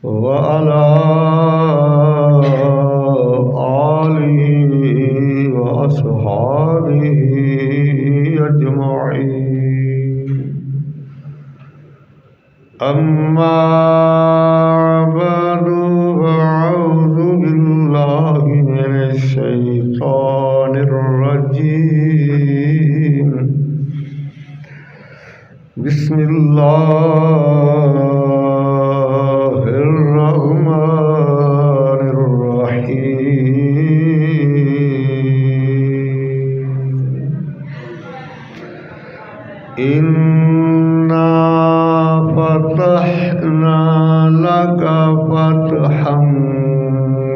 وعلى آله وأصحابه أجمعين. أما بعد فأعوذ بالله من الشيطان الرجيم. بسم الله الرحمن الرحيم. إنا فتحنا لك فتحا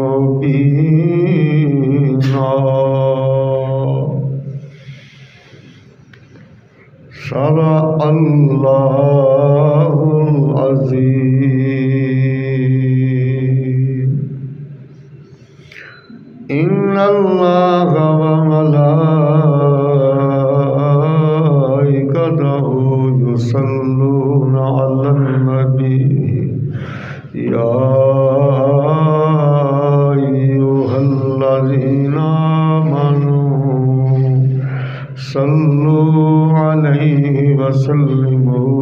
مبينا. صدق الله العظيم. إن الله وملائكته يصلون على النبي يا أيها الذين آمنوا صلوا عليه وسلموا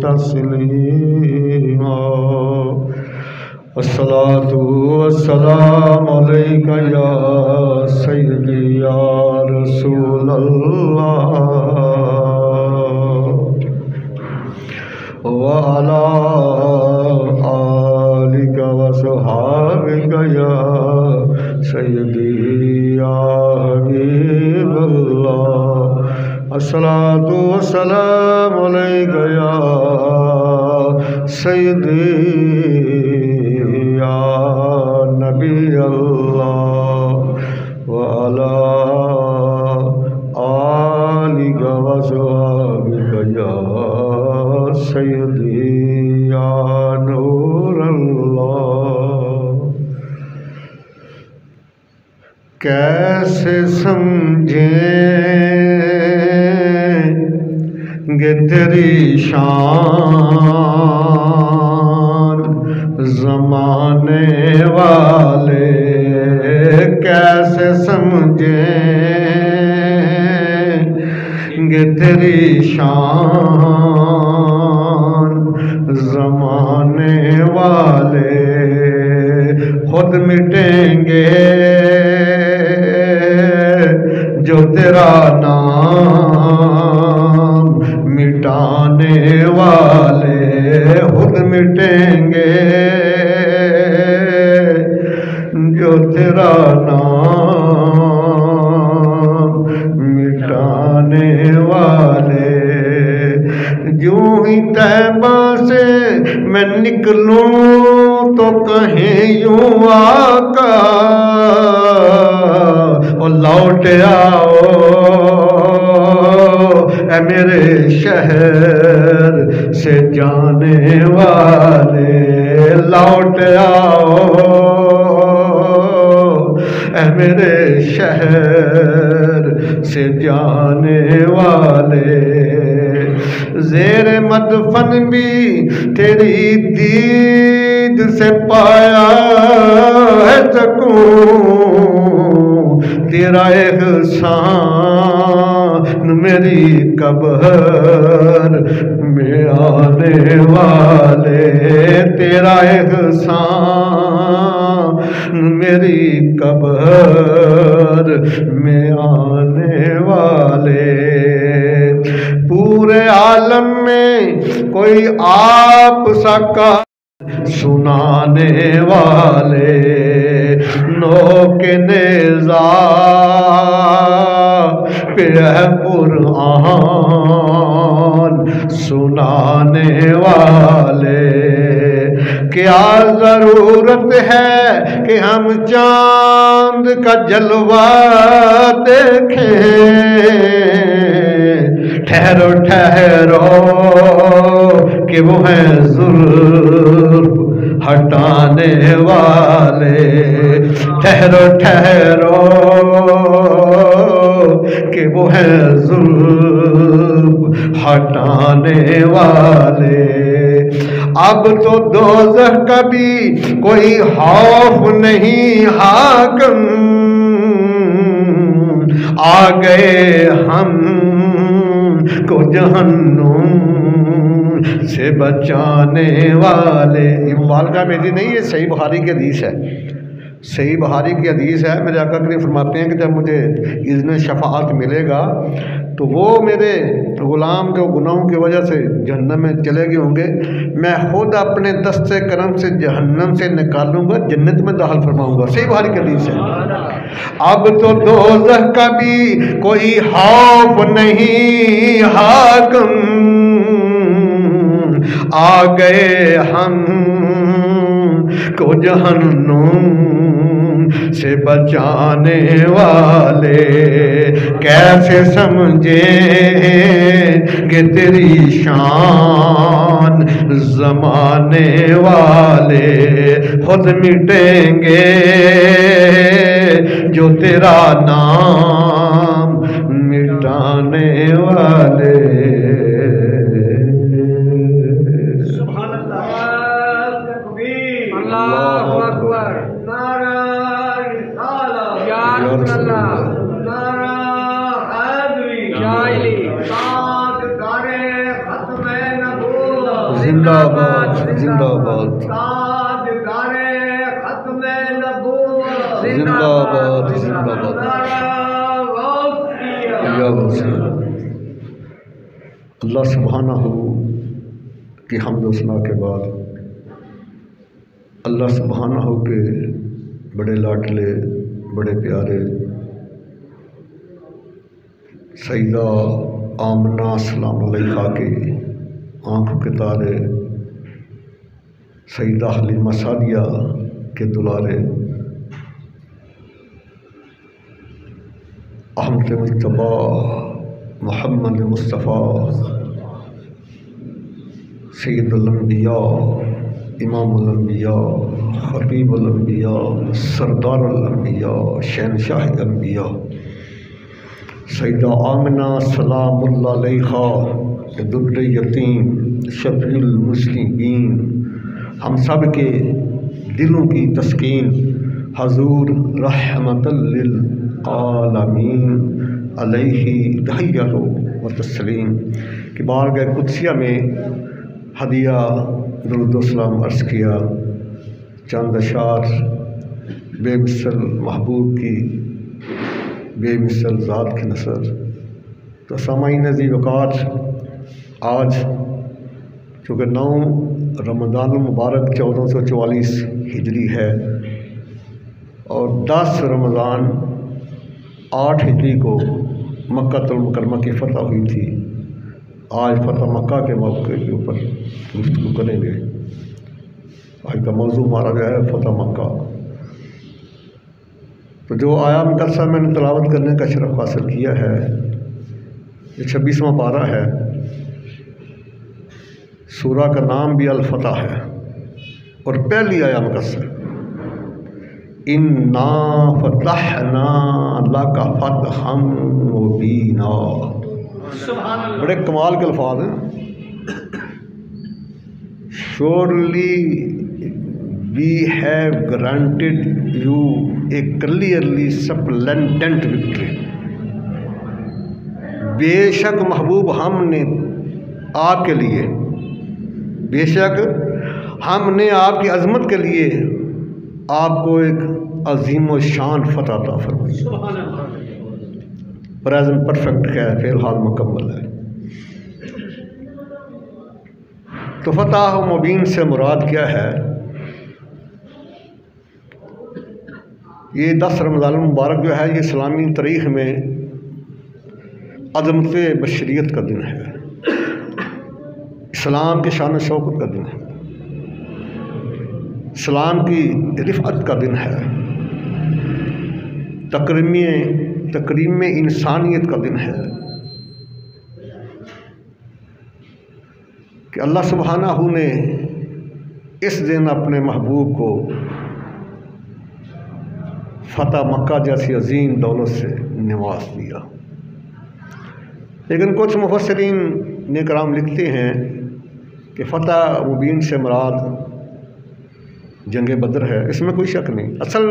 تسليما. الصلاة والسلام عليك يا سيدي يا رسول الله وعلى آلك وصحابك يا سيدي يا حبيب الله. الصلاة والسلام عليك يا سيدي يا نبي الله وعلى آلك وصحبك يا سيدي يا نور الله. کیسے سمجھیں گے تیری شان زمانے والے، کیسے سمجھیں گے تیری شان زمانے والے. خود مٹیں گے جو تیرا نام مٹانے والے، خود مٹیں گے جو تیرا نام مٹانے والے. یوں ہی طیبہ سے میں نکلوں تو کہیں یوں آقا اور لوٹ آؤ اے میرے شہر سے جانے والے. لوٹ آؤ اے میرے شہر سے جانے والے. زیر مدفن بھی تیری دید سے پایا ہے سکون، تیرا احسان میری قبر میں آنے والے، تیرا احسان میری قبر میں آنے والے. پورے عالم میں کوئی آپ سا کا سنانے والے، نو کے نیزہ پہ ہے قرآن سنانے والے. کیا ضرورت ہے کہ ہم چاند کا جلوہ دیکھیں، ٹھہرو ٹھہرو کہ وہ ہیں زلف ہٹانے والے، ٹھہرو ٹھہرو کہ وہ ہیں زلف ہٹانے والے. اب تو دوزخ کا بھی کوئی خوف نہیں حاکم، آ گئے ہم کو جہنم سے بچانے والے. یہ مبالغہ میری نہیں، یہ صحیح بخاری کی حدیث ہے. صحیح بخاری کی حدیث ہے. میرے آقا کریم فرماتے ہیں کہ جب مجھے اذن شفاعت ملے گا تو وہ میرے غلام جو گناہوں کی وجہ سے جہنم میں چلے گئے ہوں گے، میں خود اپنے دست کرم سے جہنم سے نکالوں گا، جنت میں داخل فرماؤں گا. صحیح بخاری کی حدیث ہے. اب تو دوزخ کا بھی کوئی خوف نہیں حاکم، آ گئے ہم کو جہنم سے بچانے والے. کیسے سمجھے کہ تیری شان زمانے والے، خود مٹیں گے جو تیرا نام مٹانے والے. زندہ باد زندہ باد زندہ باد زندہ باد. اللہ سبحانہ کی حمد و ثنا کے بعد اللہ سبحانہ کے بڑے لاڈلے بڑے پیارے سیدہ آمنہ سلام علیہا کے آنکھوں کے تارے، سیدہ حلیمہ سعدیہ کے دلارے، احمد مجتبی محمد مصطفیٰ سید الانبیاء امام الانبیاء خطیب الانبیاء سردار الانبیاء شہنشاہ الانبیاء سیدہ آمنہ سلام اللہ علیہا در یتیم شفیع المسلمین، ہم سب کے دلوں کی تسکین، حضور رحمت للعالمین علیہ تحیۃ و تسلیم کی بارگاہ قدسیہ میں ہدیہ درود و سلام عرض کیا. چند اشعار بے مثل محبوب کی بے مثل ذات کی نثر. تو سامعین ذی وقار، آج چونکہ 9 رمضان المبارک 1444 ہجری ہے اور 10 رمضان 8 ہجری کو مکہ المکرمہ کی فتح ہوئی تھی. آج فتح مکہ کے موقع کے اوپر گفتگو کریں گے. آج کا موضوع ہمارا جو ہے فتح مکہ. تو جو آیا مقدسہ میں نے تلاوت کرنے کا شرف حاصل کیا ہے، یہ 26واں پارہ ہے. سورہ کا نام بھی الفتح ہے اور پہلی آیا مقدسہ اِنَّا فَتَحْنَا لَكَ فَتْحًا مُبِينًا. بڑے کمال کے الفاظ ہیں. Surely we have granted you a clearly splendid victory. بے شک محبوب ہم نے آپ کے لیے، بے شک ہم نے آپ کی عظمت کے لیے آپ کو ایک عظیم و شان فتح عطا فرمائی. پریزنٹ پرفیکٹ ہے، فعل حال مکمل ہے. تو فتح و مبین سے مراد کیا ہے؟ یہ 10 رمضان المبارک جو ہے یہ اسلامی تاریخ میں عظمت بشریت کا دن ہے، اسلام کی شان و شوکت کا دن ہے، اسلام کی رفعت کا دن ہے، تکریم انسانیت کا دن ہے کہ اللہ سبحانہ نے اس دن اپنے محبوب کو فتح مکہ جیسی عظیم دولت سے نواز دیا. لیکن کچھ مفسرین نے کرام لکھتے ہیں کہ فتح مبین سے مراد جنگ بدر ہے، اس میں کوئی شک نہیں۔ اصل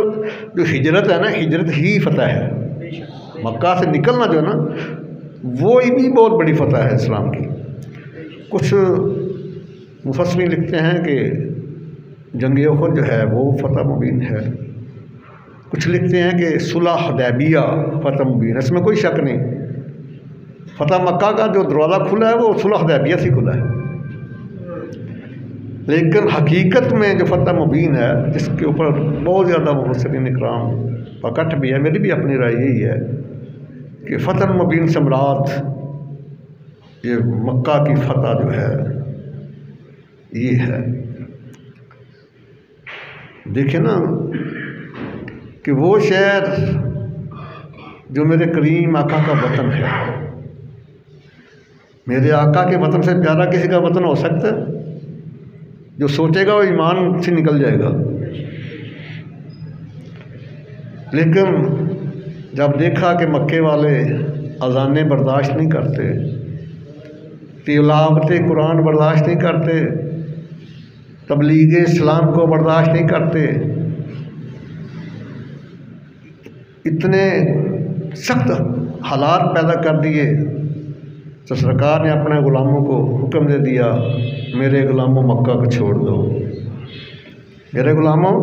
جو ہجرت ہے نا، ہجرت ہی فتح ہے۔ مکہ سے نکلنا جو ہے نا، وہ بھی بہت بڑی فتح ہے اسلام کی۔ کچھ مفسرین لکھتے ہیں کہ جنگ احد جو ہے وہ فتح مبین ہے، کچھ لکھتے ہیں کہ صلح حدیبیہ فتح مبین ہے، اس میں کوئی شک نہیں۔ فتح مکہ کا جو دروازہ کھلا ہے وہ صلح حدیبیہ سے کھلا ہے، لیکن حقیقت میں جو فتح مبین ہے، جس کے اوپر بہت زیادہ مفسرین اکرام پکٹ بھی ہے، میری بھی اپنی رائے یہی ہے کہ فتح مبین سے مراد یہ مکہ کی فتح جو ہے یہ ہے۔ دیکھیں نا کہ وہ شہر جو میرے کریم آقا کا وطن ہے، میرے آقا کے وطن سے پیارا کسی کا وطن ہو سکتا ہے؟ جو سوچے گا وہ ایمان سے نکل جائے گا۔ لیکن جب دیکھا کہ مکے والے اذانیں برداشت نہیں کرتے، تلاوت قرآن برداشت نہیں کرتے، تبلیغ اسلام کو برداشت نہیں کرتے، اتنے سخت حالات پیدا کر دیے، تو سرکار نے اپنے غلاموں کو حکم دے دیا، میرے غلاموں مکہ کو چھوڑ دو، میرے غلاموں۔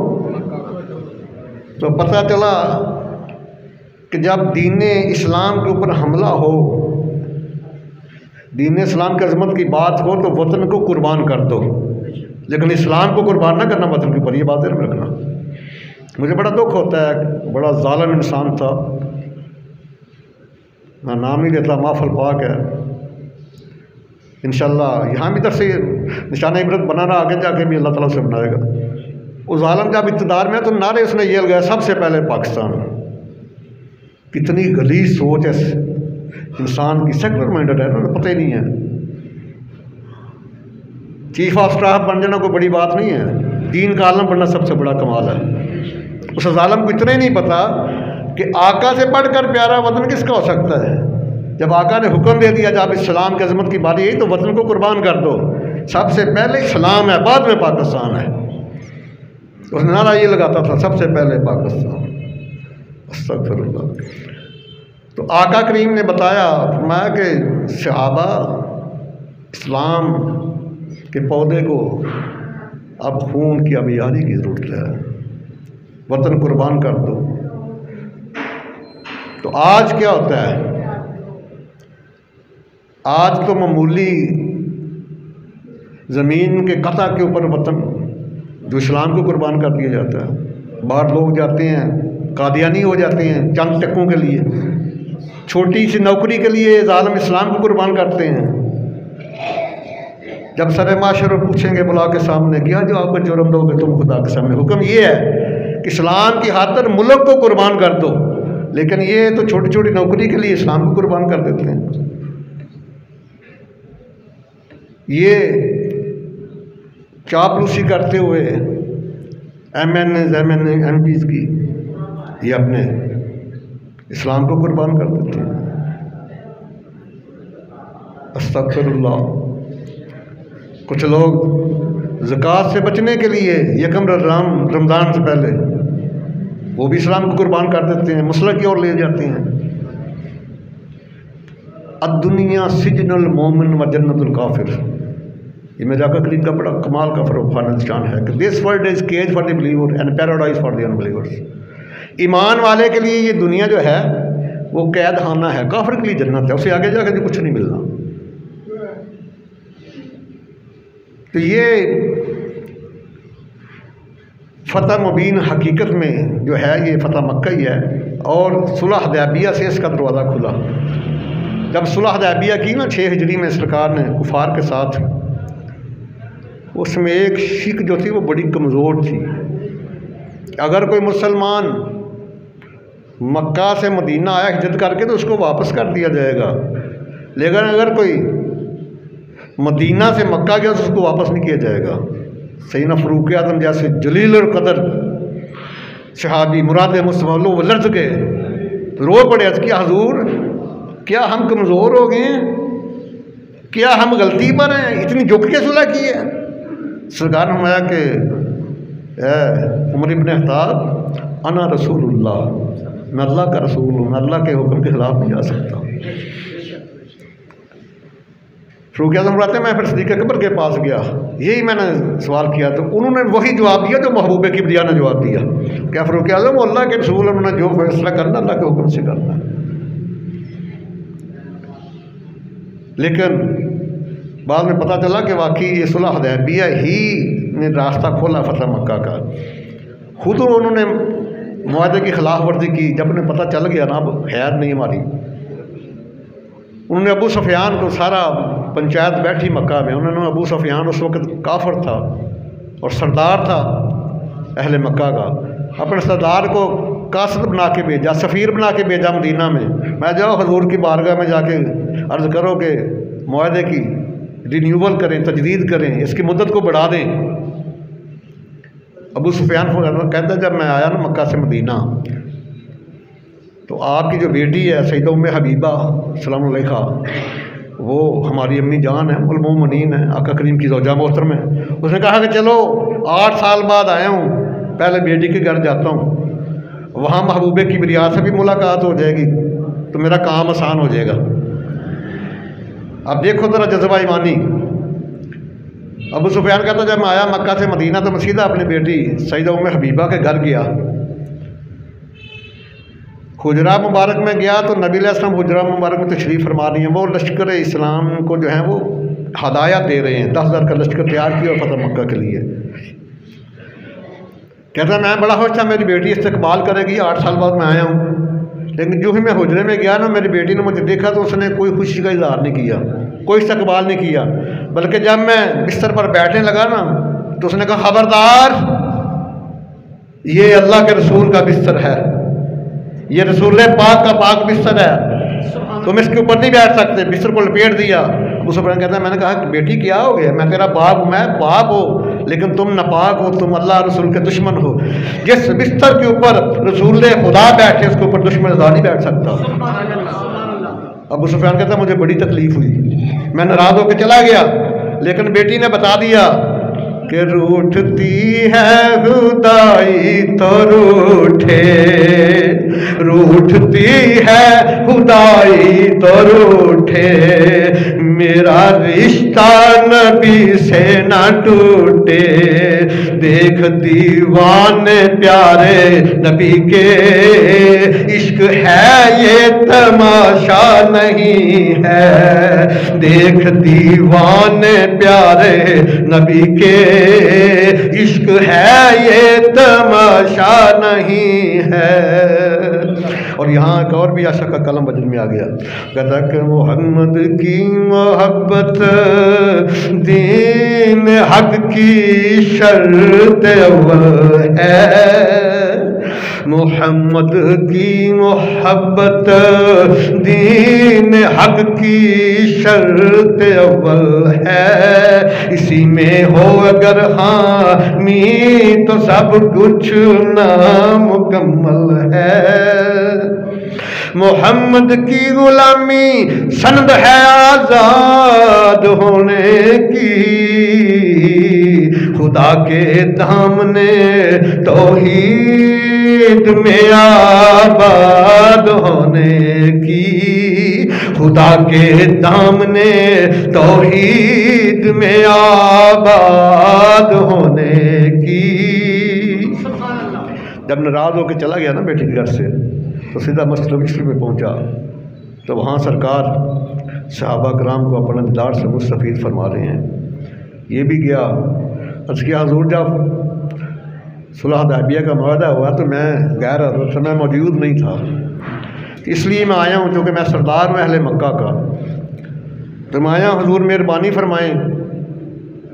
تو پتہ چلا کہ جب دین اسلام کے اوپر حملہ ہو، دین اسلام کی عظمت کی بات ہو تو وطن کو قربان کر دو، لیکن اسلام کو قربان نہ کرنا وطن کے اوپر، یہ بات ذہن میں رکھنا۔ مجھے بڑا دکھ ہوتا ہے، بڑا ظالم انسان تھا، میں نام ہی لیتا، معاف الپاک ہے انشاءاللہ، یہاں بھی طرف سے نشانہ عبرت بنانا، آگے جا کے بھی اللہ تعالیٰ سے بنائے گا۔ وہ ظالم جب اقتدار میں ہے تو نعرے اس نے یہ لگایا، سب سے پہلے پاکستان۔ کتنی غلیظ سوچ ہے انسان کی، سیکولر مائنڈڈ ہے نا، پتہ ہی نہیں ہے۔ چیف آف اسٹاف بن جانا کوئی بڑی بات نہیں ہے، دین کا عالم بننا سب سے بڑا کمال ہے۔ اس ظالم کو اتنا ہی نہیں پتا کہ آقا سے بڑھ کر پیارا وطن کس کا ہو سکتا ہے۔ جب آقا نے حکم دے دیا جب اسلام کی عظمت کی باری ہے تو وطن کو قربان کر دو، سب سے پہلے اسلام ہے، بعد میں پاکستان ہے۔ اس نے نعرہ یہ لگاتا تھا، سب سے پہلے پاکستان، استغفر اللہ۔ تو آقا کریم نے بتایا، فرمایا کہ صحابہ اسلام کے پودے کو اب خون کی ابیاری کی ضرورت ہے، وطن قربان کر دو۔ تو آج کیا ہوتا ہے؟ آج تو معمولی زمین کے قطع کے اوپر وطن جو اسلام کو قربان کر دیا جاتا ہے، باہر لوگ جاتے ہیں قادیانی ہو جاتے ہیں چند ٹکوں کے لیے، چھوٹی سی نوکری کے لیے ظالم اسلام کو قربان کرتے ہیں۔ جب سر معاشر پوچھیں گے بلا کے سامنے، کیا جو آپ کو جرم دو گے تم خدا کے سامنے؟ حکم یہ ہے کہ اسلام کی خاطر ملک کو قربان کر دو، لیکن یہ تو چھوٹی چھوٹی نوکری کے لیے اسلام کو قربان کر دیتے ہیں۔ یہ چاپلوسی کرتے ہوئے ایم پیز کی، یہ اپنے اسلام کو قربان کر دیتے ہیں۔ استغفر اللہ۔ کچھ لوگ زکوٰۃ سے بچنے کے لیے یکم رمضان سے پہلے وہ بھی اسلام کو قربان کر دیتے ہیں، مسلک کی اور لے جاتے ہیں۔ الدنیا سجن المومن و جنت الکافر، یہ میرے آقا کریم کا بڑا کمال کا فروغ شان ہے کہ this world is cage for the believer and paradise for the in believers. ایمان والے کے لیے یہ دنیا جو ہے وہ قید خانہ ہے، کافر کے لیے جنت ہے، اسے آگے جا کے کچھ نہیں ملنا۔ تو یہ فتح مبین حقیقت میں جو ہے یہ فتح مکہ ہی ہے، اور صلح حدیبیہ سے اس کا دروازہ کھلا۔ جب صلح حدیبیہ کی نا 6 ہجری میں سرکار نے کفار کے ساتھ، اس میں ایک شک جو تھی وہ بڑی کمزور تھی۔ اگر کوئی مسلمان مکہ سے مدینہ آیا ہجرت کر کے تو اس کو واپس کر دیا جائے گا، لیکن اگر کوئی مدینہ سے مکہ گیا تو اس کو واپس نہیں کیا جائے گا۔ سیدنا فاروق اعظم جیسے جلیل القدر صحابی مراد مصطفیٰ وہ لرز گئے، رو پڑے، عرض کیا حضور کیا ہم کمزور ہو گئے ہیں؟ کیا ہم غلطی پر ہیں؟ اتنی جھک کے صلح کی ہے؟ سرکار نے فرمایا کہ اے عمر ابن خطاب، انا رسول اللہ، میں اللہ کا رسول ہوں، میں اللہ کے حکم کے خلاف نہیں جا سکتا۔ فاروق اعظم فرماتے ہیں میں پھر صدیق اکبر کے پاس گیا، یہی میں نے سوال کیا تو انہوں نے وہی جواب دیا جو محبوب کبریا نے جواب دیا۔ کیا فاروق اعظم وہ اللہ کے رسول، انہوں نے جو فیصلہ کرنا اللہ کے حکم سے کرنا۔ لیکن بعد میں پتہ چلا کہ واقعی یہ صلح حدیبیہ ہی نے راستہ کھولا فتح مکہ کا۔ خود انہوں نے معاہدے کی خلاف ورزی کی، جب انہیں پتہ چل گیا نا اب خیر نہیں ہماری، انہوں نے ابو سفیان کو، سارا پنچایت بیٹھی مکہ میں، انہوں نے ابو سفیان اس وقت کافر تھا اور سردار تھا اہل مکہ کا، اپنے سردار کو قاصد بنا کے بھیجا، سفیر بنا کے بھیجا مدینہ میں جاؤ حضور کی بارگاہ میں جا کے عرض کرو کہ معاہدے کی رینیول کریں، تجدید کریں، اس کی مدت کو بڑھا دیں۔ ابو سفیان کہتا ہے جب میں آیا نا مکہ سے مدینہ تو آپ کی جو بیٹی ہے سیدہ ام حبیبہ سلام علیہا، وہ ہماری امی جان ہے، ام المومنین ہے، آقا کریم کی زوجہ محترم ہے، اس نے کہا کہ چلو 8 سال بعد آیا ہوں، پہلے بیٹی کے گھر جاتا ہوں، وہاں محبوب کبریا سے بھی ملاقات ہو جائے گی تو میرا کام آسان ہو جائے گا۔ اب دیکھو ذرا جذبہ ایمانی۔ ابو سفیان کہتا جب میں آیا مکہ سے مدینہ تو میں سیدھا اپنی بیٹی سیدہ ام حبیبہ کے گھر گیا، حجرہ مبارک میں گیا تو نبی علیہ السلام حجرہ مبارک میں تشریف فرما رہی ہیں، وہ لشکر اسلام کو جو ہیں وہ ہدایت دے رہے ہیں، 10,000 کا لشکر تیار کیا اور فتح مکہ کے لیے۔ کہتا میں بڑا خوش تھا میری بیٹی استقبال کرے گی، 8 سال بعد میں آیا ہوں، لیکن جو ہی میں حجرے میں گیا نا میری بیٹی نے مجھے دیکھا تو اس نے کوئی خوشی کا اظہار نہیں کیا، کوئی استقبال نہیں کیا، بلکہ جب میں بستر پر بیٹھنے لگا نا تو اس نے کہا خبردار، یہ اللہ کے رسول کا بستر ہے، یہ رسول پاک کا پاک بستر ہے، تم اس کے اوپر نہیں بیٹھ سکتے، بستر کو لپیٹ دیا۔ ابو سفیان کہتا ہے میں نے کہا بیٹی کیا ہو گیا، میں تیرا باپ ہوں، میں باپ ہو لیکن تم ناپاک ہو، تم اللہ رسول کے دشمن ہو، جس بستر کے اوپر رسول خدا بیٹھے اس کے اوپر دشمن خدا نہیں بیٹھ سکتا۔ ابو سفیان کہتا ہے مجھے بڑی تکلیف ہوئی، میں ناراض ہو کے چلا گیا، لیکن بیٹی نے بتا دیا کہ روٹھتی ہے خدائی تو روٹھے، روٹھتی ہے خدائی تو روٹھے، میرا رشتہ نبی سے نہ ٹوٹے، دیکھ دیوانے پیارے نبی کے، عشق ہے یہ تماشا نہیں ہے، دیکھ دیوانے پیارے نبی کے، عشق ہے یہ تماشا نہیں ہے۔ اور یہاں ایک اور بھی عاشق کا کلم وجد میں آ گیا، کہتا کہ محمد کی محبت دین حق کی شرط اول ہے، محمد کی محبت دین حق کی شرط اول ہے، اسی میں ہو اگر حامی تو سب کچھ نامکمل ہے، محمد کی غلامی سند ہے آزاد ہونے کی، خدا کے دامنے توحید میں آباد ہونے کی، خدا کے دامنے توحید میں آباد ہونے کی۔ جب ناراض ہو کے چلا گیا نا بیٹی کے گھر سے تو سیدھا مسجد نبوی میں پہنچا تو وہاں سرکار صحابہ کرام کو اپنے دیدار سے مستفید فرما رہے ہیں۔ یہ بھی گیا، عرض کیا حضور جب صلح حدیبیہ کا معاہدہ ہوا تو میں غیر حضرت میں موجود نہیں تھا، اس لیے میں آیا ہوں چونکہ میں سردار ہوں اہل مکہ کا، تو میں آیا حضور مہربانی فرمائیں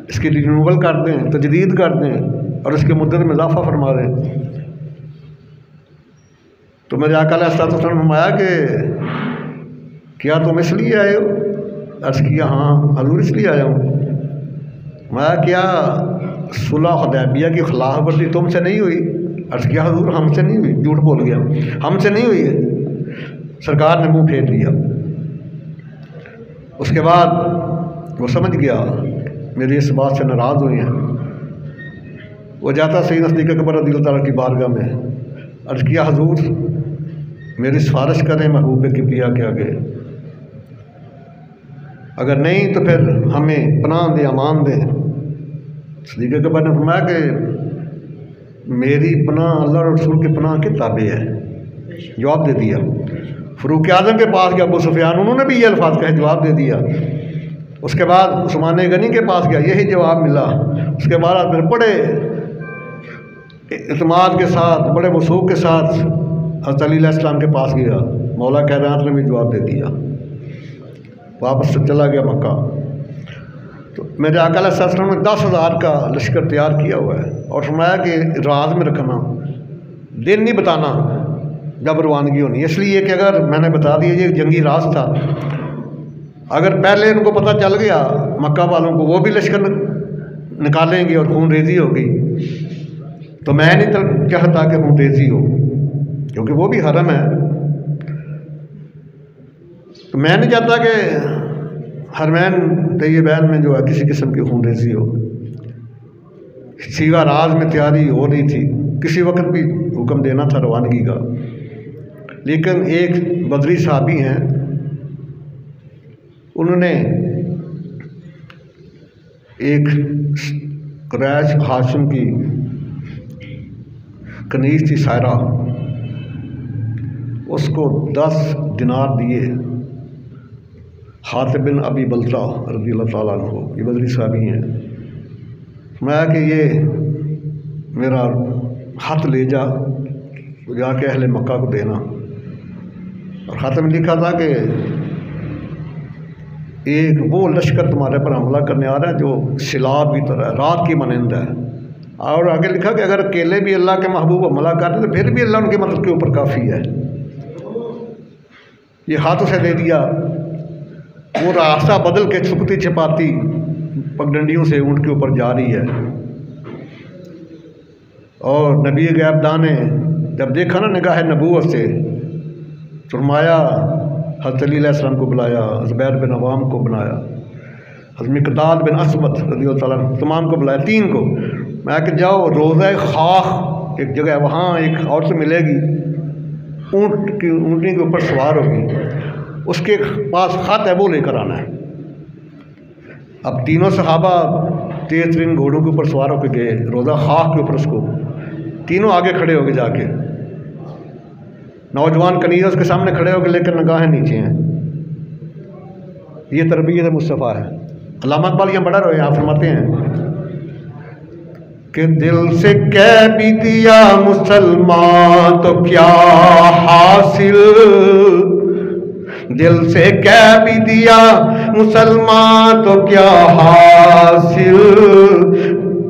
اس کی رینیول کر دیں، تجدید کر دیں اور اس کی مدت میں اضافہ فرما دیں۔ تو میرے آقا علیہ الصلوۃ والسلام نے فرمایا کہ کیا تم اس لیے آئے ہو؟ عرض کیا ہاں حضور اس لیے آیا ہوں۔ میں کیا صلح حدیبیہ کی خلاف ورزی تم سے نہیں ہوئی؟ عرض کیا حضور ہم سے نہیں ہوئی، جھوٹ بول گیا، ہم سے نہیں ہوئی ہے۔ سرکار نے منہ پھیر لیا۔ اس کے بعد وہ سمجھ گیا میری اس بات سے ناراض ہوئی ہیں. وہ جاتا سیدنا صدیق اکبر رضی اللہ تعالیٰ کی بارگاہ میں عرض کیا حضور میری سفارش کریں محبوب کبریا کے آگے، اگر نہیں تو پھر ہمیں پناہ دیں، امان دیں. صدیق اکبر نے فرمایا کہ میری پناہ اللہ اور رسول کی پناہ کے تابع ہے. جواب دے دیا. فاروق اعظم کے پاس گیا ابو سفیان، انہوں نے بھی یہ الفاظ کہے، جواب دے دیا. اس کے بعد عثمان غنی کے پاس گیا، یہی جواب ملا. اس کے بعد پھر بڑے اعتماد کے ساتھ، بڑے وثوق کے ساتھ حضرت علی علیہ السلام کے پاس گیا. مولا کائنات نے بھی جواب دے دیا. واپس سے چلا گیا مکہ. تو میرے آقا علیہ السلام نے 10,000 کا لشکر تیار کیا ہوا ہے اور فرمایا کہ راز میں رکھنا، دن نہیں بتانا جب روانگی ہونی. اس لیے کہ اگر میں نے بتا دیا یہ جنگی راز تھا، اگر پہلے ان کو پتہ چل گیا مکہ والوں کو، وہ بھی لشکر نکالیں گے اور خون ریزی ہوگی. تو میں نہیں چاہتا کہ خون ریزی ہو، کیونکہ وہ بھی حرم ہے. تو میں نہیں چاہتا کہ حرمین طیبین میں جو ہے کسی قسم کی خون ریزی ہو. سیگا راز میں تیاری ہو رہی تھی، کسی وقت بھی حکم دینا تھا روانگی کا. لیکن ایک بدری صحابی ہیں، انہوں نے ایک قریش ہاشم کی کنیز تھی سائرہ، اس کو 10 دینار دیے. حاتب بن ابی بلتہ رضی اللہ تعالیٰ عنہ، یہ بدری صحابی ہیں. میں کہ یہ میرا خط لے جا کے اہل مکہ کو دینا. اور خط میں لکھا تھا کہ ایک وہ لشکر تمہارے پر حملہ کرنے آ رہا ہے جو سیلاب کی طرح رات کی مانند ہے. اور آگے لکھا کہ اگر اکیلے بھی اللہ کے محبوب حملہ کرتے تو پھر بھی اللہ ان کی مدد کے اوپر کافی ہے. یہ ہاتھ اسے دے دیا. وہ راستہ بدل کے چھپتی چھپاتی پگڈنڈیوں سے اونٹ کے اوپر جا رہی ہے. اور نبی غیب داں نے جب دیکھا نا نگاہ نبوت سے، فرمایا حضرت علی علیہ السلام کو بلایا، زبیر بن عوام کو بلایا، حضرت مقداد بن اسود رضی اللہ تعالیٰ عنہ تمام کو بلایا، 3 کو. میں کہ جاؤ روضہ خاخ ایک جگہ ہے، وہاں ایک عورت ملے گی، اونٹنی کے اوپر سوار ہوگی، اس کے پاس خط ہے وہ لے کر آنا ہے. اب تینوں صحابہ تیز ترین گھوڑوں کے اوپر سوار ہو کے گئے روضہ خاخ کے اوپر. اس کو تینوں آگے کھڑے ہو کے جا کے، نوجوان کنیز اس کے سامنے کھڑے ہو کے، لیکن نگاہیں نیچے ہیں. یہ تربیت مصطفیٰ ہے. علامہ اقبال یہاں بڑا رہے، آپ فرماتے ہیں کہ دل سے کہہ بھی دیا مسلمان تو کیا حاصل، دل سے کہہ بھی دیا مسلمان تو کیا حاصل،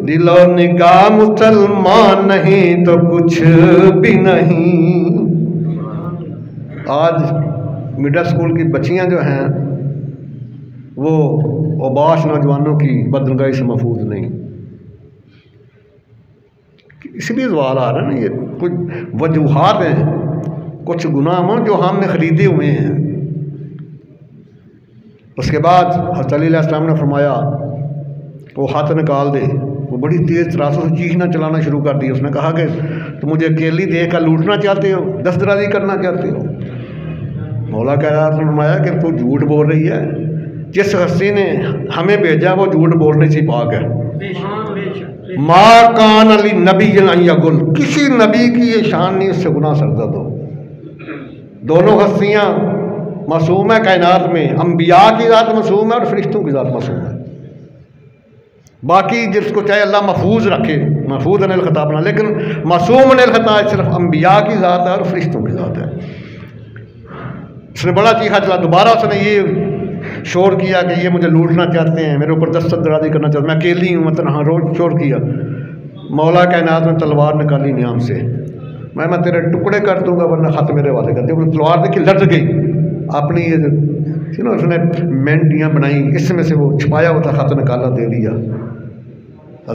دل و نگاہ مسلمان نہیں تو کچھ بھی نہیں. آج مڈل اسکول کی بچیاں جو ہیں وہ اوباش نوجوانوں کی بدنگاہی سے محفوظ نہیں. اس لیے سوال آ رہا ہے نا، یہ کچھ وجوہات ہیں، کچھ گناہ جو ہم نے خریدے ہوئے ہیں. اس کے بعد حضرت علی علیہ السلام نے فرمایا وہ ہاتھ نکال دے. وہ بڑی تیز تراسوں سے چیخنا چلانا شروع کر دی. اس نے کہا کہ تم مجھے اکیلی دیکھ کر لوٹنا چاہتے ہو، دست درازی کرنا چاہتے ہو. مولا کائنات نے فرمایا کہ تو جھوٹ بول رہی ہے، جس ہستی نے ہمیں بھیجا وہ جھوٹ بولنے سے پاک ہے. ما کان علی نبی ان یغل، کسی نبی کی یہ شان نہیں اس سے گناہ سرزد ہو. دونوں ہستیاں معصوم ہے کائنات میں، انبیاء کی ذات معصوم ہے اور فرشتوں کی ذات معصوم ہے. باقی جس کو چاہے اللہ محفوظ رکھے، محفوظ عن الخطا بنا، لیکن معصوم عن الخطا صرف انبیاء کی ذات ہے اور فرشتوں کی ذات ہے. اس نے بڑا چیخا چلا. دوبارہ اس نے یہ شور کیا کہ یہ مجھے لوٹنا چاہتے ہیں، میرے اوپر دست درازی کرنا چاہتے ہیں، میں اکیلی ہوں. مطلب ہاں روز شور کیا. مولا کائنات نے تلوار نکالی نیام سے. میں تیرے ٹکڑے کر دوں گا ورنہ خط میرے والے کر. جب تلوار دیکھی لرز گئی. اپنی یہ اس نے مینٹیاں بنائی، اس میں سے وہ چھپایا ہوا تھا خط نکالا دے دیا.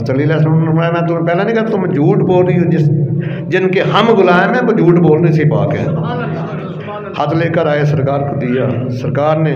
چلی اللہ میں تمہیں پہلے نہیں کہا تم جھوٹ بول رہی ہو، جن کے ہم غلام ہیں وہ جھوٹ بولنے سے پاک ہے. ہاتھ لے کر آئے، سرکار کو دیا. سرکار نے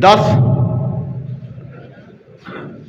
10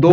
2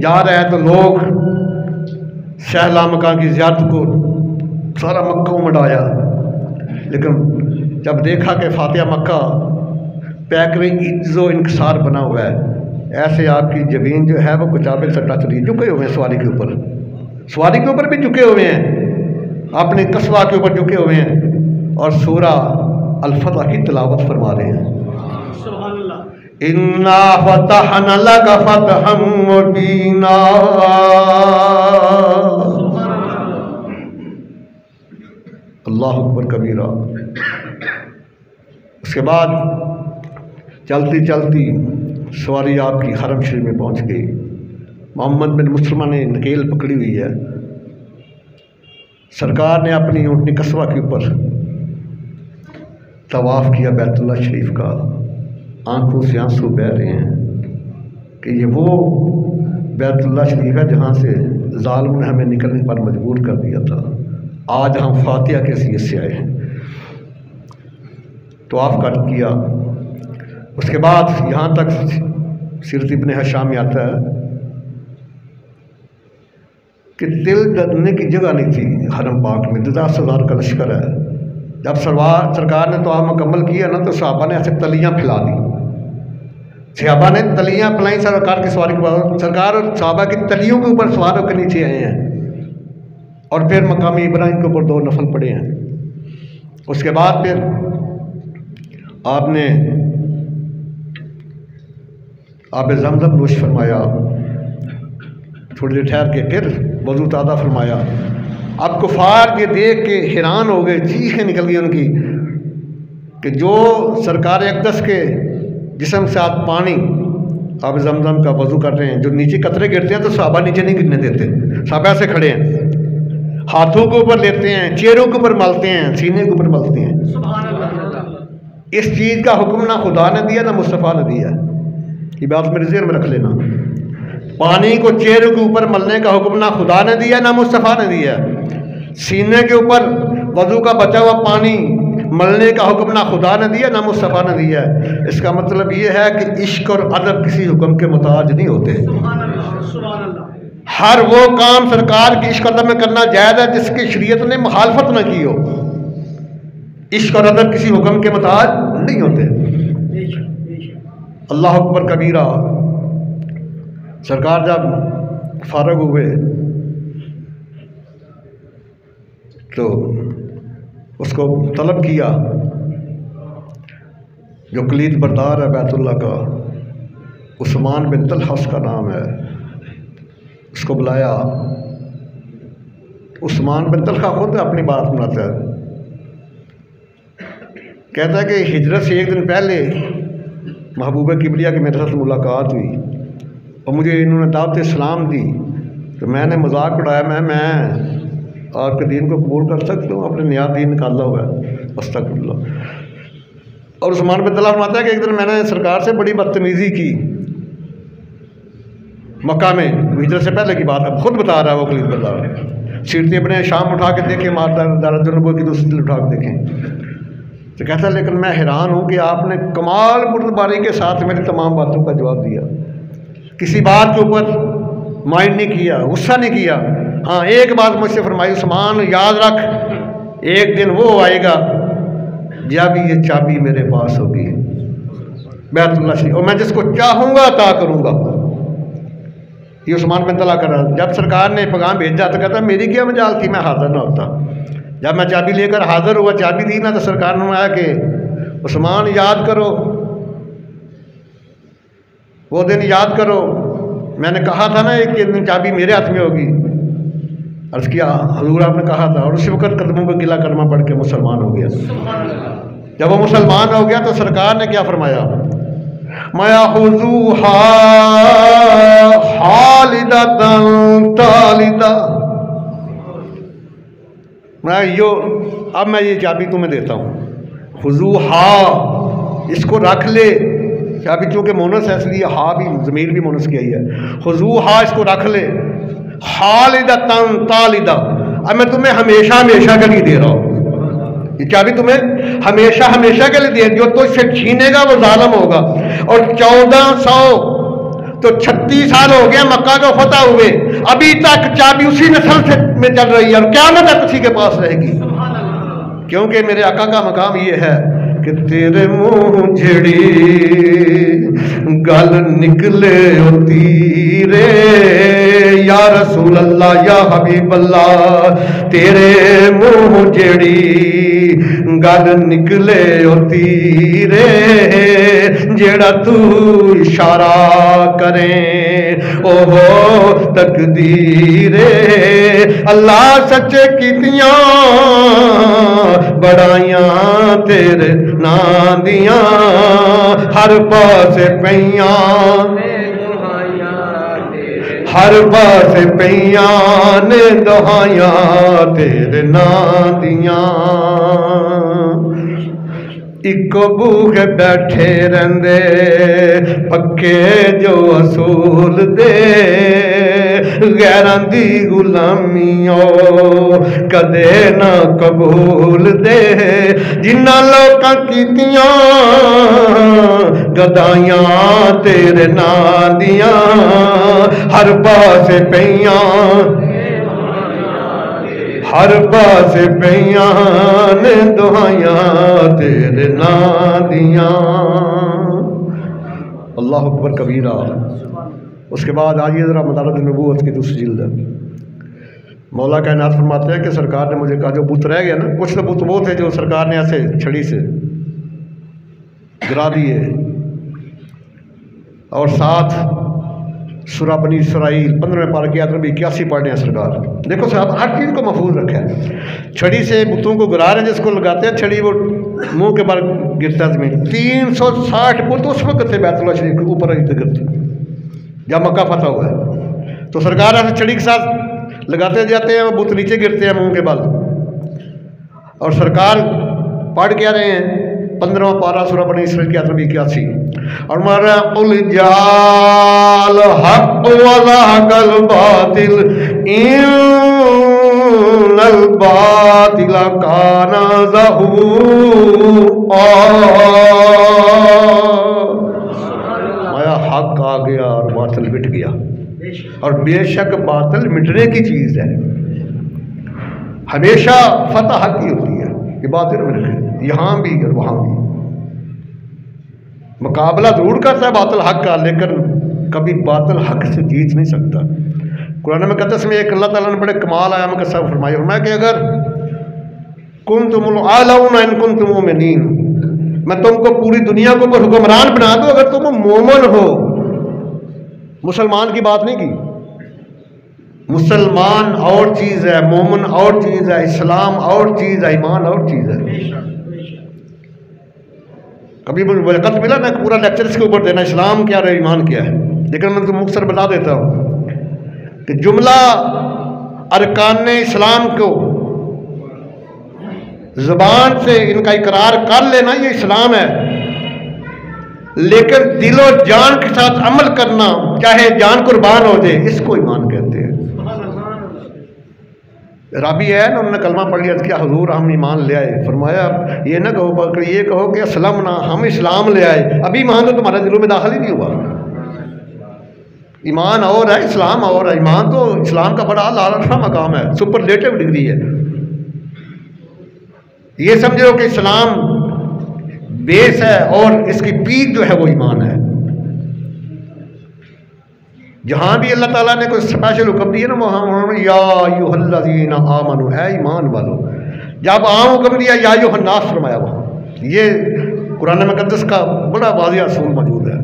جا رہا ہے تو لوگ شہلا مکان کی زیارت کو سارا مکہ مڈایا، لیکن جب دیکھا کہ فاتحہ مکہ پیک میں عجز و انکسار بنا ہوا ہے، ایسے آپ کی جبین جو ہے وہ کچابے سے ٹچ رہی، جھکے ہوئے ہیں سواری کے اوپر، سواری کے اوپر بھی جھکے ہوئے ہیں، اپنے قصبہ کے اوپر جھکے ہوئے ہیں اور سورہ الفتح کی تلاوت فرما رہے ہیں۔ سبحان اللہ۔ اِنَّا فَتَحْنَا لَكَ فَتْحًا مُبِينًا۔ اللہ اکبر کبیرہ۔ اس کے بعد چلتی چلتی سواری آپ کی حرم شریف میں پہنچ گئی۔ محمد بن مسلمہ نے نکیل پکڑی ہوئی ہے، سرکار نے اپنی اونٹنی قصبہ کے اوپر طواف کیا بیت اللہ شریف کا، آنکھوں سے آنسو بہہ رہے ہیں کہ یہ وہ بیت اللہ شریف ہے جہاں سے ظالم نے ہمیں نکلنے پر مجبور کر دیا تھا، آج ہم فاتحہ کے حیثیت سے آئے ہیں۔ طواف کر کیا، اس کے بعد یہاں تک سیرت ابن ہشام میں آتا ہے کہ دل ڈرنے کی جگہ نہیں تھی حرم پاک میں، 10,000 کا لشکر ہے۔ جب سرکار نے طواف مکمل کیا نا تو صحابہ نے ایسے تلیاں پھیلا دی، صحابہ نے تلیاں پھلائیں سرکار کی سواری کے بعد، سرکار اور صحابہ کی تلیوں کے اوپر سوار ہو کے نیچے آئے ہیں اور پھر مقامی ابراہیم کے اوپر 2 نفل پڑے ہیں۔ اس کے بعد پھر آپ نے آب زمزم نوش فرمایا، تھوڑی دیر ٹھہر کے پھر وضو تازہ فرمایا۔ اب کفار یہ دیکھ کے حیران ہو گئے، چیخیں نکل گئی ان کی کہ جو سرکار اقدس کے جسم سے آپ پانی آب زمزم کا وضو کر رہے ہیں، جو نیچے قطرے گرتے ہیں تو صحابہ نیچے نہیں گرنے دیتے، صحابہ ایسے کھڑے ہیں، ہاتھوں کے اوپر لیتے ہیں، چہروں کے اوپر ملتے ہیں، سینے کے اوپر ملتے ہیں۔ سبحان اللہ۔ اس چیز کا حکم نہ خدا نے دیا نہ مصطفیٰ نے دیا، یہ بات میرے ذہن میں رکھ لینا۔ پانی کو چہروں کے اوپر ملنے کا حکم نہ خدا نے دیا نہ مصطفیٰ نے دیا، سینے کے اوپر وضو کا بچا ہوا پانی ملنے کا حکم نہ خدا نے دیا نہ مصطفیٰ نے دیا۔ اس کا مطلب یہ ہے کہ عشق اور ادب کسی حکم کے محتاج نہیں ہوتے۔ سبحان اللہ، سبحان اللہ۔ ہر وہ کام سرکار کی عشق ادب میں کرنا جائز ہے جس کی شریعت نے مخالفت نہ کی ہو۔ عشق اور ادب کسی حکم کے محتاج نہیں ہوتے۔ اللہ اکبر کبیرہ۔ سرکار جب فارغ ہوئے تو اس کو طلب کیا، جو کلید بردار ہے بیت اللہ کا، عثمان بن طلحہ اس کا نام ہے، اس کو بلایا۔ عثمان بن طلحہ خود اپنی بات سناتا ہے، کہتا ہے کہ ہجرت سے 1 دن پہلے محبوبہ کبریا کی میرے ساتھ ملاقات ہوئی اور مجھے انہوں نے دعوت اسلام دی، تو میں نے مذاق اڑایا، میں آپ کے دین کو قبول کر سکتا ہوں، اپنے نیا دین نکالا ہوا ہے، استغفر اللہ۔ اور عثمان بن طلحہ فرماتا ہے کہ ایک دن میں نے سرکار سے بڑی بدتمیزی کی مکہ میں، ہجرت سے پہلے کی بات ہے، خود بتا رہا ہے وہ کلید بردار، سیرتیں اپنے شام اٹھا کے دیکھیں، دارالحج النبوہ کی دوسری دل اٹھا کے دیکھیں، تو کہتا ہے لیکن میں حیران ہوں کہ آپ نے کمال بردباری کے ساتھ میری تمام باتوں کا جواب دیا، کسی بات کے اوپر مائنڈ نہیں کیا، غصہ نہیں کیا۔ ہاں ایک بات مجھ سے فرمائی، عثمان یاد رکھ ایک دن وہ آئے گا جب یہ چابی میرے پاس ہوگی بیت اللہ شریف، اور میں جس کو چاہوں گا عطا کروں گا۔ یہ عثمان بن طلحہ کر رہا، جب سرکار نے پیغام بھیجا تو کہتا میری کیا مجال تھی، میں حاضر نہ ہوتا۔ جب میں چابی لے کر حاضر ہوا، چابی دی نا، تو سرکار نے آیا کہ عثمان یاد کرو، وہ دن یاد کرو، میں نے کہا تھا نا ایک دن چابی میرے ہاتھ میں ہوگی۔ عرض کیا حضور آپ نے کہا تھا، اور اسی وقت قدموں پہ گلا کلمہ پڑھ کے مسلمان ہو گیا۔ جب وہ مسلمان ہو گیا تو سرکار نے کیا فرمایا، مَيَأْخُذُوهَا خَالِدَةً طَالِدَةً، اب میں یہ چابی تمہیں دیتا ہوں، خذوہا، اس کو رکھ لے، چابی چونکہ مونس ہے اس لیے ہا بھی ضمیر بھی مونس کی آئی ہے، خذوہا اس کو رکھ لے، خالدۃ طالدہ، اب میں تمہیں ہمیشہ ہمیشہ کے لیے دے رہا ہوں، یہ چابی تمہیں ہمیشہ ہمیشہ کے لیے دے، جو تجھ سے چھینے گا وہ ظالم ہوگا، اور 1400 تو 36 سال ہو گیا مکہ کو فتح ہوئے، ابھی تک چابی اسی نسل سے میں چل رہی ہے اور قیامت تک اسی کے پاس رہے گی، کیونکہ میرے آقا کا مقام یہ ہے کہ تیرے منہ جھڑی گل نکلے او تیرے، یا رسول اللہ یا حبیب اللہ، تیرے منہ جھڑی گل نکلے او تیرے، جیڑا تو اشارہ کریں اوہ تقدیر، اللہ سچے کیتیاں بڑائیاں تیرے نام دیاں، ہر پاسے پیاں ہر پاسے پیاں نے دہائیاں تیرے نام دیاں، اکو بوکے بیٹھے رہندے پکے جو اصول دے، غیران دی غلامیوں کدے نہ قبول دے، جنہ لوکاں کیتیاں گدائیاں تیرے نام دیاں، ہر پاسے پیاں ہر پاس پیاں نے دعائیاں تیرے نام دیاں۔ اللہ اکبر کبیرہ۔ اس کے بعد آئیے ذرا مدارج النبوت کی دوسری جلد ہے۔ مولا کائنات فرماتے ہیں کہ سرکار نے مجھے کہا جو بت رہ گیا نا، کچھ تو بت وہ تھے جو سرکار نے ایسے چھڑی سے گرا دیے، اور ساتھ سورہ بنی اسرائیل 15ویں پارے کی آیت نمبر 81 پڑھنے ہیں سرکار۔ دیکھو صاحب ہر چیز کو محفوظ رکھا ہے، چھڑی سے بتوں کو گرا رہے ہیں، جس کو لگاتے ہیں چھڑی وہ منہ کے بار گرتا ہے زمین۔ 360 بت اس وقت سے بیت اللہ شریف کے اوپر گرتے جب مکہ فتح ہوا ہے، تو سرکار ایسے چھڑی کے ساتھ لگاتے جاتے ہیں، وہ بت نیچے گرتے ہیں منہ کے بل، اور سرکار پڑھ کیا رہے ہیں 15واں پارہ سورہ بنی اسرائیل کی آیت نمبر 81، اور مارا قل جاء الحق وزهق الباطل ان الباطل كان زهوقا، آیا حق آ گیا اور باطل مٹ گیا، اور بے شک باطل مٹنے کی چیز ہے، ہمیشہ فتح حق کی ہوتی ہے، یہ باطل مٹ گئی یہاں بھی اور وہاں بھی، مقابلہ ضرور کرتا ہے باطل حق کا، لیکن کبھی باطل حق سے جیت نہیں سکتا۔ قرآن مقدس میں ایک اللہ تعالیٰ نے بڑے کمال آیا میں سب فرمایا کہ اگر کنتم العالون ان کنتم مومنین، میں تم کو پوری دنیا کو حکمران بنا دوں اگر تم مومن ہو۔ مسلمان کی بات نہیں کی، مسلمان اور چیز ہے، مومن اور چیز ہے، اسلام اور چیز ہے، ایمان اور چیز ہے۔ کبھی مجھے وقت ملا میں پورا لیکچر اس کے اوپر دینا اسلام کیا ہے ایمان کیا ہے، لیکن میں تم مختصر بتا دیتا ہوں کہ جملہ ارکان اسلام کو زبان سے ان کا اقرار کر لینا یہ اسلام ہے، لیکن دل و جان کے ساتھ عمل کرنا چاہے جان قربان ہو جائے اس کو ایمان کہتے ہیں۔ رابی ہے نا، انہوں نے کلمہ پڑھ لیا کہ حضور ہم ایمان لے آئے، فرمایا یہ نہ کہو بلکہ یہ کہو کہ اسلمنا، ہم اسلام لے آئے، ابھی ایمان تو تمہارے دلوں میں داخل ہی نہیں ہوا۔ ایمان اور ہے اسلام اور ہے، ایمان تو اسلام کا بڑا اعلیٰ مقام ہے، سپرلیٹو ڈگری ہے۔ یہ سمجھو کہ اسلام بیس ہے اور اس کی پیک جو ہے وہ ایمان ہے۔ جہاں بھی اللہ تعالیٰ نے کوئی اسپیشل حکم دیا نا وہاں یا ایھا الذین آمنوا، اے ایمان والو، جب عام حکم دیا یا ایھا الناس فرمایا وہاں، یہ قرآن مقدس کا بڑا واضح اصول موجود ہے۔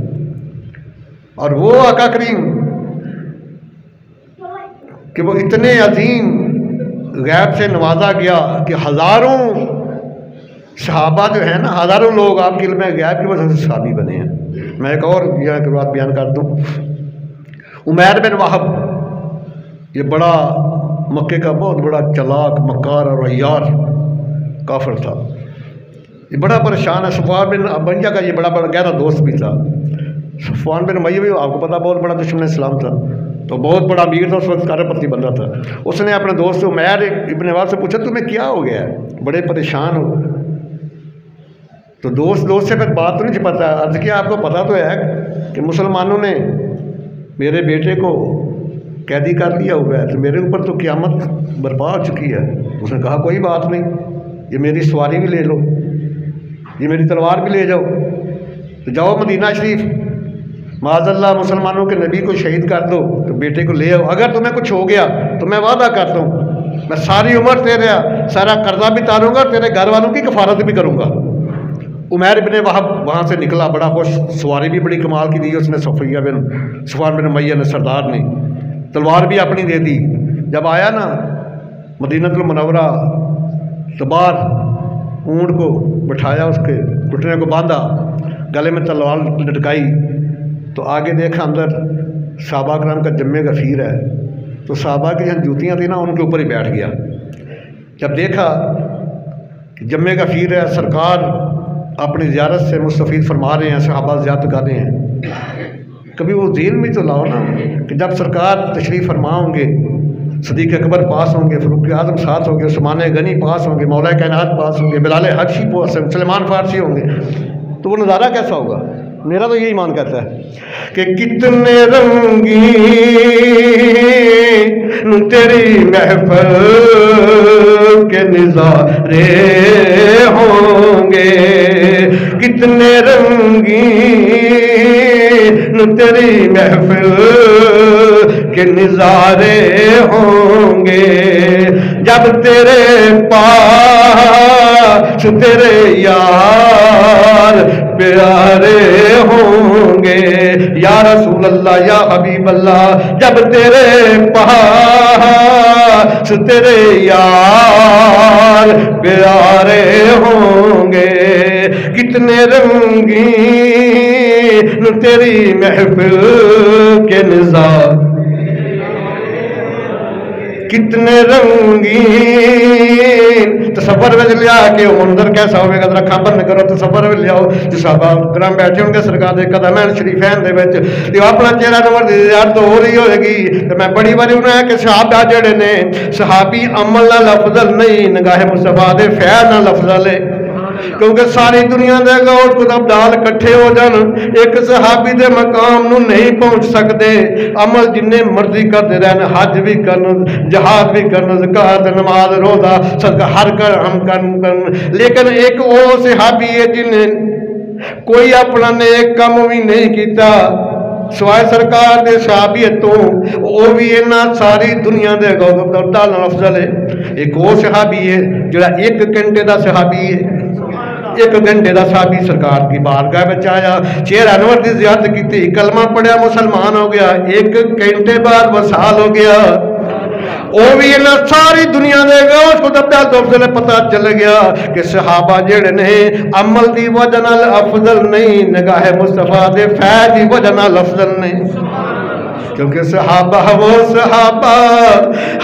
اور وہ آقا کریم کہ وہ اتنے عظیم غیب سے نوازا گیا کہ ہزاروں صحابہ جو ہیں نا، ہزاروں لوگ آپ کے علم غیب کی وجہ سے صحابی بنے ہیں۔ میں ایک اور یہ بات بیان کر دوں، عمیر بن وہب یہ بڑا مکے کا بہت بڑا چلاک مکار اور عیار کافر تھا، یہ بڑا پریشان ہے۔ صفوان بن امیہ کا یہ بڑا گہرا دوست بھی تھا۔ صفوان بن امیہ بھی آپ کو پتا بہت بڑا دشمن اسلام تھا، تو بہت بڑا امیر تھا، اس وقت کارہ پتی بندہ تھا۔ اس نے اپنے دوست عمیر ابن وہب سے پوچھا تمہیں کیا ہو گیا ہے، بڑے پریشان ہو؟ تو دوست سے پھر بات تو نہیں چھپاتا، عرض کیا آپ کو پتا تو ہے کہ مسلمانوں نے میرے بیٹے کو قیدی کر لیا ہوا ہے، تو میرے اوپر تو قیامت برپا ہو چکی ہے۔ اس نے کہا کوئی بات نہیں، یہ میری سواری بھی لے لو، یہ میری تلوار بھی لے جاؤ، تو جاؤ مدینہ شریف، معاذ اللہ مسلمانوں کے نبی کو شہید کر دو، تو بیٹے کو لے آؤ، اگر تمہیں کچھ ہو گیا تو میں وعدہ کرتا ہوں میں ساری عمر تیرا سارا قرضہ بھی اتاروں گا، تیرے گھر والوں کی کفارت بھی کروں گا۔ عمیر ابن وہب وہاں سے نکلا بڑا خوش، سواری بھی بڑی کمال کی دی اس نے، صفوان بن امیہ نے، سردار نے، تلوار بھی اپنی دے دی۔ جب آیا نا مدینہ المنورہ تو باہر اونٹ کو بٹھایا، اس کے گھٹنے کو باندھا، گلے میں تلوار لٹکائی، تو آگے دیکھا اندر صحابہ کرام کا جمع غفیر ہے، تو صحابہ کی جہاں جوتیاں تھیں نا ان کے اوپر ہی بیٹھ گیا۔ جب دیکھا کہ جمع غفیر ہے، سرکار اپنی زیارت سے مستفید فرما رہے ہیں، صحابہ زیارت کر رہے ہیں، کبھی وہ ذہن میں تو لاؤ نا کہ جب سرکار تشریف فرما ہوں گے، صدیق اکبر پاس ہوں گے، فاروق اعظم ساتھ ہوں گے، عثمان غنی پاس ہوں گے، مولا کائنات پاس ہوں گے، بلال حبشی پاس ہوں گے، سلمان فارسی ہوں گے، تو وہ نظارہ کیسا ہوگا؟ میرا تو یہی ایمان کہتا ہے کہ کتنے رنگین تیری محفل کے نظارے ہوں گے، کتنے رنگین تیری محفل کے نظارے ہوں گے، جب تیرے پاس تیرے یار پیارے ہوں گے، یا رسول اللہ یا حبیب اللہ، جب تیرے پاس تیرے یار پیارے ہوں گے، کتنے رنگین تیری محفل کے نظارے، کتنے رنگین۔ تصور میں لیا کہ وہ منظر کیسا ہوئے گا، ذرا اکھاں بند کرو، تصور میں لیاؤ جو صحابہ کرام بیٹھے ہوں گے سرکار دے قدمین شریفین دے وچ، تے اپنا چہرہ نور دی زیارت ہو رہی ہوئے گی۔ تے میں بڑی باری انہوں نے کہ صحابہ جڑے نے صحابی عمل نہ لفظ نہیں، نگاہ مصطفیٰ دے فعل نہ لفظ لے، کیونکہ ساری دنیا دے غوث قطب ڈال کٹھے ہو جان ایک صحابی دے مقام نو نہیں پہنچ سکتے۔ عمل جننے مرضی کرتے رہن، حج بھی کرن، جہاد بھی کرن، زکات، نماز، روزہ، صدقہ ہر کام کرن، لیکن ایک وہ صحابی ہے جن نے کوئی اپنا نیک کم بھی نہیں کیتا سوائے سرکار دے صحابیت تو، وہ بھی انہاں ساری دنیا دے غوث قطب ڈال افضل ہے۔ ایک وہ صحابی ہے جڑا 1 گھنٹے دا صحابی ہے، 1 گھنٹے دا صحابی سرکار کی بارگاہ میں آیا، چہرہ انور دی زیارت کی، کلمہ پڑھیا، مسلمان ہو گیا، 1 گھنٹے بعد وصال ہو گیا۔ وہ بھی انہاں ساری دنیا دے گا اس کو تب تک افضل پتہ چل گیا کہ صحابہ جڑے نے عمل دی وجہ نال افضل نہیں، نگاہ مصطفیٰ دے فیض دی وجہ نال افضل نہیں، کیونکہ صحابہ وہ صحابہ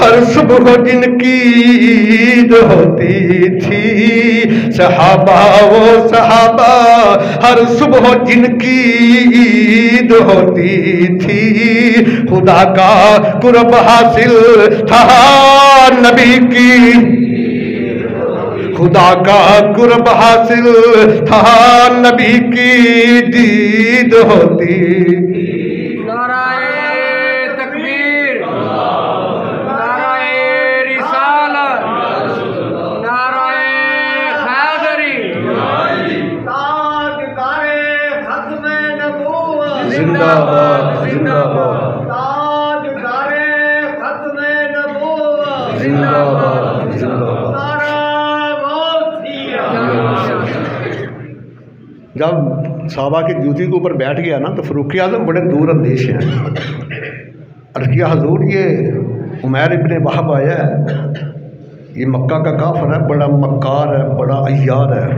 ہر صبح جن کی عید ہوتی تھی، صحابہ وہ صحابہ ہر صبح جن کی عید ہوتی تھی، خدا کا قرب حاصل تھا نبی کی، خدا کا قرب حاصل تھا نبی کی دید ہوتی۔ زندہ باد زندہ باد، تاج دارے ختم نبوت، زندہ باد زندہ باد۔ جب صحابہ کی جوتی کے اوپر بیٹھ گیا نا تو فاروق اعظم بڑے دور اندیش ہیں، عرض کیا حضور یہ عمیر ابن وہب آیا ہے، یہ مکہ کا کافر ہے، بڑا مکار ہے، بڑا عیار ہے،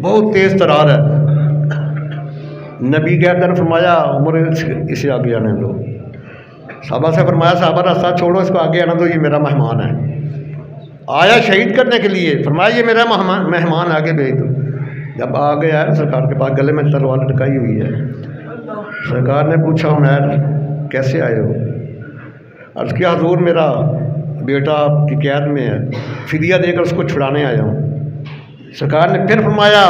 بہت تیز ترار ہے۔ نبی گردن فرمایا عمر اسے آگے آنے دو، صحابہ سے فرمایا صحابہ راستہ چھوڑو، اس کو آگے آنے دو، یہ میرا مہمان ہے، آیا شہید کرنے کے لیے، فرمایا یہ میرا مہمان آگے بھیج دو۔ جب آ گیا ہے سرکار کے پاس، گلے میں تلوار لٹکائی ہوئی ہے، سرکار نے پوچھا عمیر کیسے آئے ہو؟ عرض کیا حضور میرا بیٹا آپ کی قید میں ہے، فدیہ دے کر اس کو چھڑانے آیا ہوں۔ سرکار نے پھر فرمایا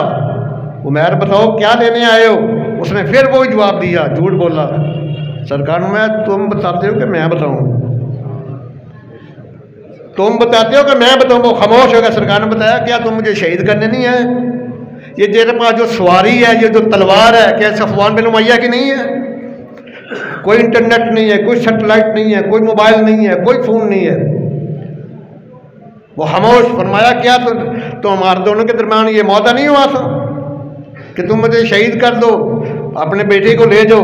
عمیر بتاؤ کیا لینے آئے ہو؟ اس نے پھر وہی جواب دیا، جھوٹ بولا، سرکار میں تم بتاتے ہو کہ میں بتاؤں؟ تم بتاتے ہو کہ میں بتاؤں؟ وہ خاموش ہو گیا۔ سرکار نے بتایا کیا تم مجھے شہید کرنے نہیں آئے؟ یہ تیرے پاس جو سواری ہے، یہ جو تلوار ہے، کیا صفوان بن امیہ کی نہیں ہے؟ کوئی انٹرنیٹ نہیں ہے، کوئی سیٹلائٹ نہیں ہے، کوئی موبائل نہیں ہے، کوئی فون نہیں ہے۔ وہ خاموش۔ فرمایا کیا تو ہمارے دونوں کے درمیان یہ معاہدہ نہیں ہوا تھا کہ تم مجھے شہید کر دو، اپنے بیٹے کو لے جاؤ،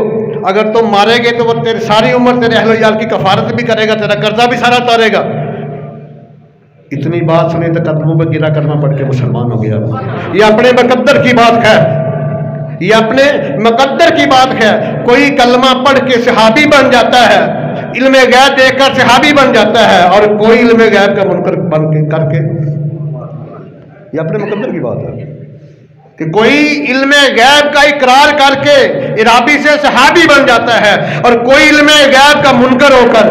اگر تم مارے گے تو وہ تیری ساری عمر تیرے اہل و عیال کی کفارت بھی کرے گا، تیرا قرضہ بھی سارا اتارے گا۔ اتنی بات سنی تو قدموں پہ گرا کلمہ پڑھ کے مسلمان ہو گیا۔ یہ اپنے مقدر کی بات ہے، یہ اپنے مقدر کی بات ہے۔ کوئی کلمہ پڑھ کے صحابی بن جاتا ہے، علم غیب دیکھ کر صحابی بن جاتا ہے، اور کوئی علم غیب کا منکر بن کے کر کے، یہ اپنے مقدر کی بات ہے کہ کوئی علم غیب کا اقرار کر کے عرابی سے صحابی بن جاتا ہے، اور کوئی علم غیب کا منکر ہو کر،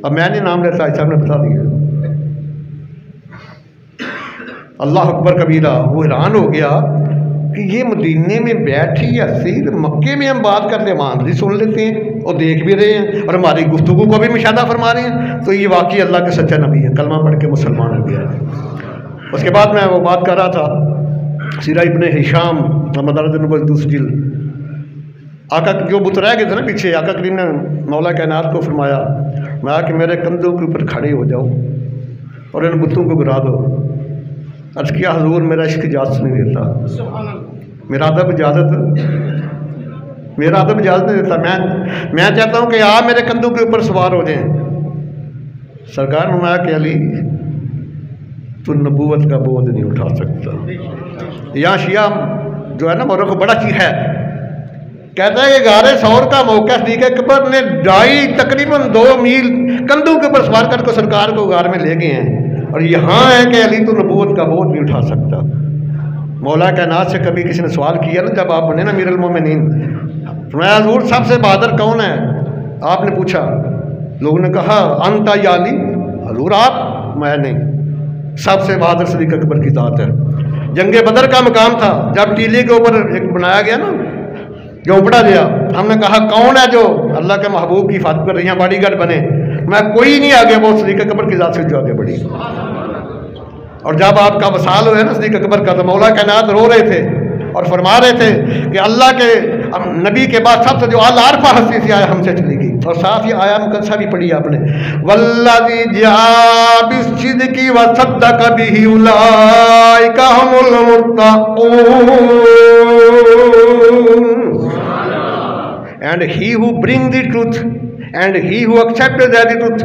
اب میں نہیں نام لیتا، صاحب نے بتا دیا۔ اللہ اکبر کبیرہ۔ وہ حیران ہو گیا کہ یہ مدینے میں بیٹھی اسیر، مکے میں ہم بات کرتے ہیں، وہاں بھی سن لیتے ہیں اور دیکھ بھی رہے ہیں، اور ہماری گفتگو کو بھی مشاہدہ فرما رہے ہیں، تو یہ واقعی اللہ کے سچا نبی ہے، کلمہ پڑھ کے مسلمان ہو گیا۔ اس کے بعد میں وہ بات کر رہا تھا، سیرہ ابن ہشام مدارج النبوۃ دوسری جلد، آقا جو بت رہ گئے تھے نا پیچھے، آقا کریم نے مولا کائنات کو فرمایا کہ میرے کندھوں کے اوپر کھڑے ہو جاؤ اور ان بتوں کو گرا دو۔ عرض کیا حضور میرا عشق اجازت نہیں دیتا، میرا ادب اجازت نہیں دیتا، میں چاہتا ہوں کہ آپ میرے کندھوں کے اوپر سوار ہو جائیں۔ سرکار نے فرمایا کہ علی تو نبوت کا بوجھ نہیں اٹھا سکتا۔ یہاں شیعہ جو ہے نا مورخ بڑا چیز ہے، کہتا ہے کہ غار ثور کا موقع صدیق اکبر نے تقریباً 2 میل کندھوں کے اوپر سوار کر کے سرکار کو غار میں لے گئے ہیں، اور یہاں ہے کہ علی تو نبوت کا بوجھ نہیں اٹھا سکتا۔ مولا کائنات سے کبھی کسی نے سوال کیا نا، جب آپ بنے نا امیر المومنین، فرمایا حضور سب سے بہادر کون ہے؟ آپ نے پوچھا، لوگوں نے کہا انت یا علی، حضور آپ؟ میں نہیں، سب سے بہادر صدیق اکبر کی ذات ہے۔ جنگ بدر کا مقام تھا، جب ٹیلے کے اوپر ایک بنایا گیا نا جھونپڑا دیا، ہم نے کہا کون ہے جو اللہ کے محبوب کی حفاظت کر رہی ہیں، باڈی گارڈ بنے؟ میں کوئی نہیں آگے، وہ صدیق اکبر کی ذات سے جو آگے بڑھی۔ اور جب آپ کا وصال ہوئے نا صدیق اکبر کا، تو مولا کائنات رو رہے تھے اور فرما رہے تھے کہ اللہ کے نبی کے بعد سب سے جو اعلیٰ عرفہ ہستی تھی آیا ہم سے چلی گئی۔ اور ساتھ یہ آیا مقدسہ بھی پڑھی آپ نے، والذی جاء بالصدق وصدق بہ اولئک ھم المتقون، and he who brings the truth and he who accepts the truth,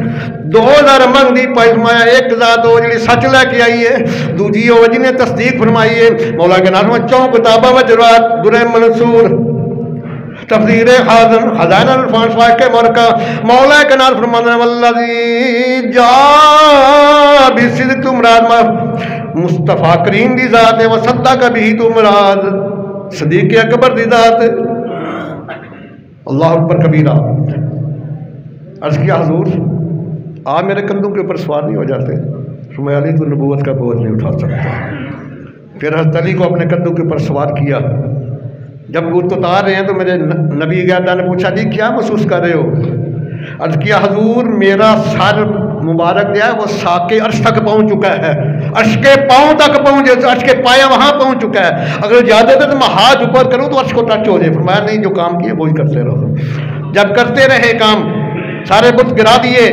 those are among the فرمایا ایک ذات ہو جڑی سچ لے کے آئی ہے، دوجی ہو جن نے تصدیق فرمائی ہے۔ مولا کے نام میں 4 کتابوں میں جرات در منصور، تفسیر خزائن العرفان فاقہ مرکہ، مولا کے نام فرمانا والذی جاء بالصدق مراد مصطفیٰ کریم دی ذات ہے، وصدق بہ تو مراد صدیق اکبر دی ذات ہے۔ اللہ اکبر کبیرہ۔ عرض کیا حضور آپ میرے کندھوں کے اوپر سوار نہیں ہو جاتے؟ فرمایا علی تو نبوت کا بوجھ نہیں اٹھا سکتا۔ پھر حضرت علی کو اپنے کندھوں کے اوپر سوار کیا۔ جب وہ اتار رہے ہیں تو میرے نبی گیردہ نے پوچھا جی کیا محسوس کر رہے ہو؟ عرض کیا حضور میرا سر مبارک جو ہے وہ ساقِ عرش تک پہنچ چکا ہے، عرش کے پاؤں تک پہنچے، عرش کے پایا وہاں پہنچ چکا ہے، اگر اجازت ہے تو میں ہاتھ اوپر کروں تو عرش کو ٹچ ہو جائے۔ فرمایا نہیں، جو کام کیے وہی کرتے رہو۔ جب کرتے رہے کام، سارے بت گرا دیے،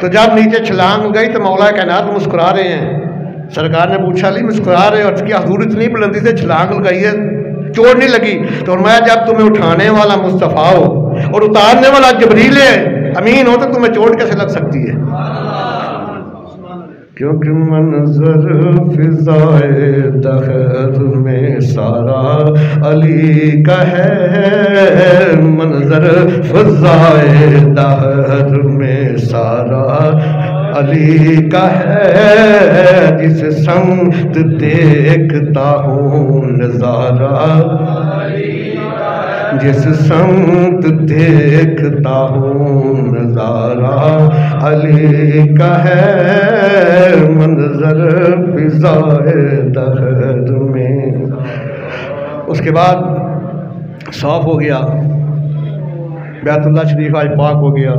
تو جب نیچے چھلانگ گئی تو مولا کائنات مسکرا رہے ہیں۔ سرکار نے پوچھا علی مسکرا رہے اور کیا حضور اتنی بلندی سے چھلانگ لگائی ہے چوٹ نہیں لگی؟ تو فرمایا جب تمہیں اٹھانے والا مصطفیٰ ہو اور اتارنے والا جبریل امین ہو تو تمہیں چوٹ کیسے لگ سکتی ہے؟ کیونکہ منظر فضائے دہر میں سارا علی کا ہے، منظر فضائے دہر میں سارا علی کا ہے، جس سمت دیکھتا ہوں نظارہ، جس سمت دیکھتا ہوں نظارہ علی کا ہے، منظر فضائے دہر میں۔ اس کے بعد صاف ہو گیا بیت اللہ شریف آج پاک ہو گیا۔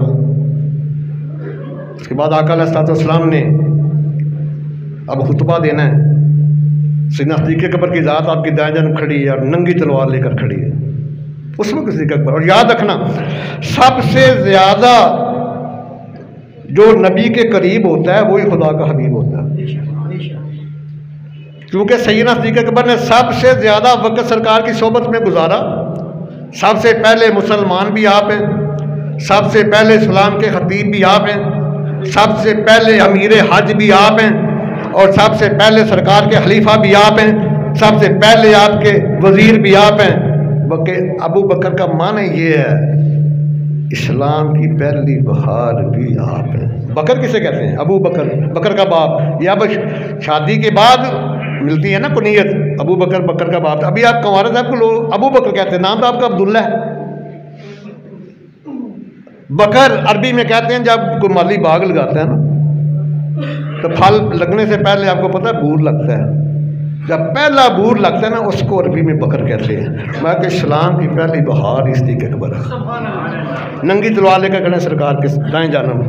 اس کے بعد آقا علیہ السلام نے اب خطبہ دینا ہے۔ سیدنا صدیق اکبر کی ذات آپ کی دائیں جانب کھڑی ہے اور ننگی تلوار لے کر کھڑی ہے، اس وقت صدیق اکبر۔ اور یاد رکھنا سب سے زیادہ جو نبی کے قریب ہوتا ہے وہی خدا کا حبیب ہوتا ہے، کیونکہ سیدنا صدیق اکبر نے سب سے زیادہ وقت سرکار کی صحبت میں گزارا۔ سب سے پہلے مسلمان بھی آپ ہیں، سب سے پہلے اسلام کے خطیب بھی آپ ہیں، سب سے پہلے امیر حج بھی آپ ہیں، اور سب سے پہلے سرکار کے خلیفہ بھی آپ ہیں، سب سے پہلے آپ کے وزیر بھی آپ ہیں۔ ابو بکر کا معنی یہ ہے اسلام کی پہلی بہار بھی آپ ہیں۔ بکر کسے کہتے ہیں؟ ابو بکر، بکر کا باپ۔ یہ اب شادی کے بعد ملتی ہے نا کنیت، ابو بکر بکر کا باپ۔ ابھی آپ کنوارے صاحب کو لوگ ابو بکر کہتے ہیں، نام تو آپ کا عبداللہ ہے۔ بکر عربی میں کہتے ہیں جب کوئی مالی باغ لگاتا ہے نا تو پھل لگنے سے پہلے آپ کو پتہ ہے بور لگتا ہے، جب پہلا بور لگتا ہے نا اس کو عربی میں بکر کہتے ہیں۔ میں کہ اسلام کی پہلی بہار صدیق اکبر ہے۔ ننگی تلوار لے کر کھڑے سرکار کے دائیں جانب،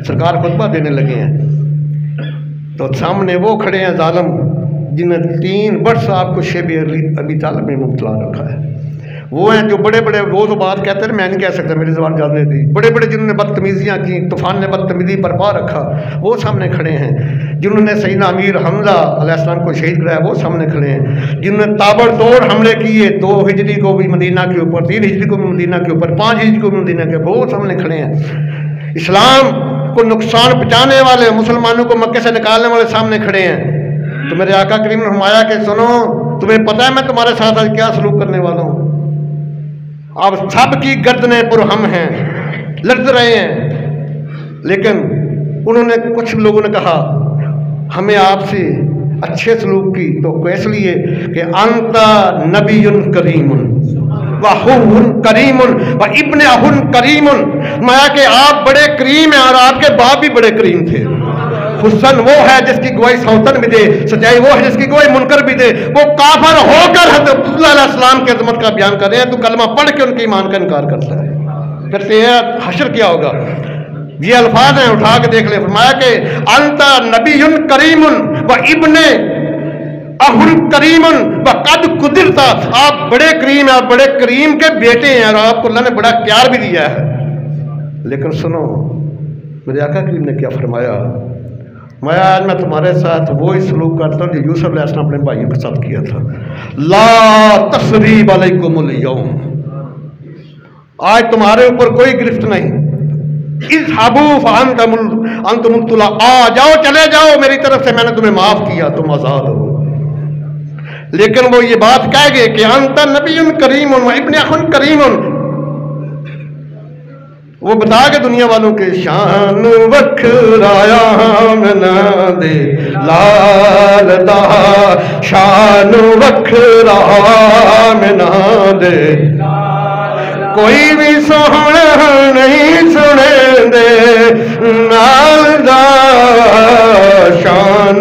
سرکار خطبہ دینے لگے ہیں تو سامنے وہ کھڑے ہیں ظالم جنہیں 3 برس آپ کو شیب ابی طالب میں مبتلا رکھا ہے۔ وہ ہیں جو بڑے بڑے وہ تو بات کہتے ہیں، میں نہیں کہہ سکتا، میری زبان جانے تھی، بڑے بڑے جنہوں نے بدتمیزیاں کی، طوفان نے بدتمیزی پر پا رکھا، وہ سامنے کھڑے ہیں۔ جنہوں نے سیدنا امیر حمزہ علیہ السلام کو شہید کرایا وہ سامنے کھڑے ہیں۔ جنہوں نے تابڑ توڑ حملے کیے 2 ہجری کو بھی مدینہ کے اوپر، 3 ہجری کو بھی مدینہ کے اوپر، 5 ہجری کو بھی مدینہ کے اوپر، وہ سامنے کھڑے ہیں۔ اسلام کو نقصان پہنچانے والے، مسلمانوں کو مکے سے نکالنے والے سامنے کھڑے ہیں۔ تو میرے آقا کریم نے فرمایا کہ سنو، تمہیں پتہ ہے میں تمہارے ساتھ آج کیا سلوک کرنے والا ہوں؟ آپ سب کی گردنیں پرہم ہیں، لڑ رہے ہیں، لیکن انہوں نے کچھ لوگوں نے کہا ہمیں آپ سے اچھے سلوک کی، تو اس لیے کہ انتا نبی کریم وَأَخُوٌ کریم وَإِبْنُ أَخٍ کریم، مایا کہ آپ بڑے کریم ہیں اور آپ کے باپ بھی بڑے کریم تھے۔ حسن وہ ہے جس کی گواہی سوتن بھی دے، سچائی وہ ہے جس کی گواہی منکر بھی دے۔ وہ کافر ہو کر حضرت عبداللہ علیہ السلام کی عظمت کا بیان کر رہے ہیں، تو کلمہ پڑھ کے ان کے ایمان کا انکار کرتا ہے، پھر تیرا حشر کیا ہوگا؟ یہ الفاظ ہیں، اٹھا کے دیکھ لیں۔ فرمایا کہ انت نبی کریم و ابن اخ کریم وقد قدرت، آپ بڑے کریم ہیں، آپ بڑے کریم کے بیٹے ہیں اور آپ کو اللہ نے بڑا اختیار بھی دیا ہے۔ لیکن سنو میرے آقا کریم نے کیا فرمایا؟ میں آج میں تمہارے ساتھ وہی سلوک کرتا ہوں جو یوسف علیہ السلام اپنے بھائیوں کے ساتھ کیا تھا۔ لا تثریب علیکم الیوم، آج تمہارے اوپر کوئی گرفت نہیں۔ اذهبوا فانتم الطلقاء، جاؤ چلے جاؤ، میری طرف سے میں نے تمہیں معاف کیا، تم آزاد ہو۔ لیکن وہ یہ بات کہہ گئے کہ انت نبی کریم و ابن اخ کریم، وہ بتا کے دنیا والوں کے شان وکھرایا منا دے لال دا، شان وکھرایا منا دے، کوئی بھی سونا نہیں سنے دے نال دا شان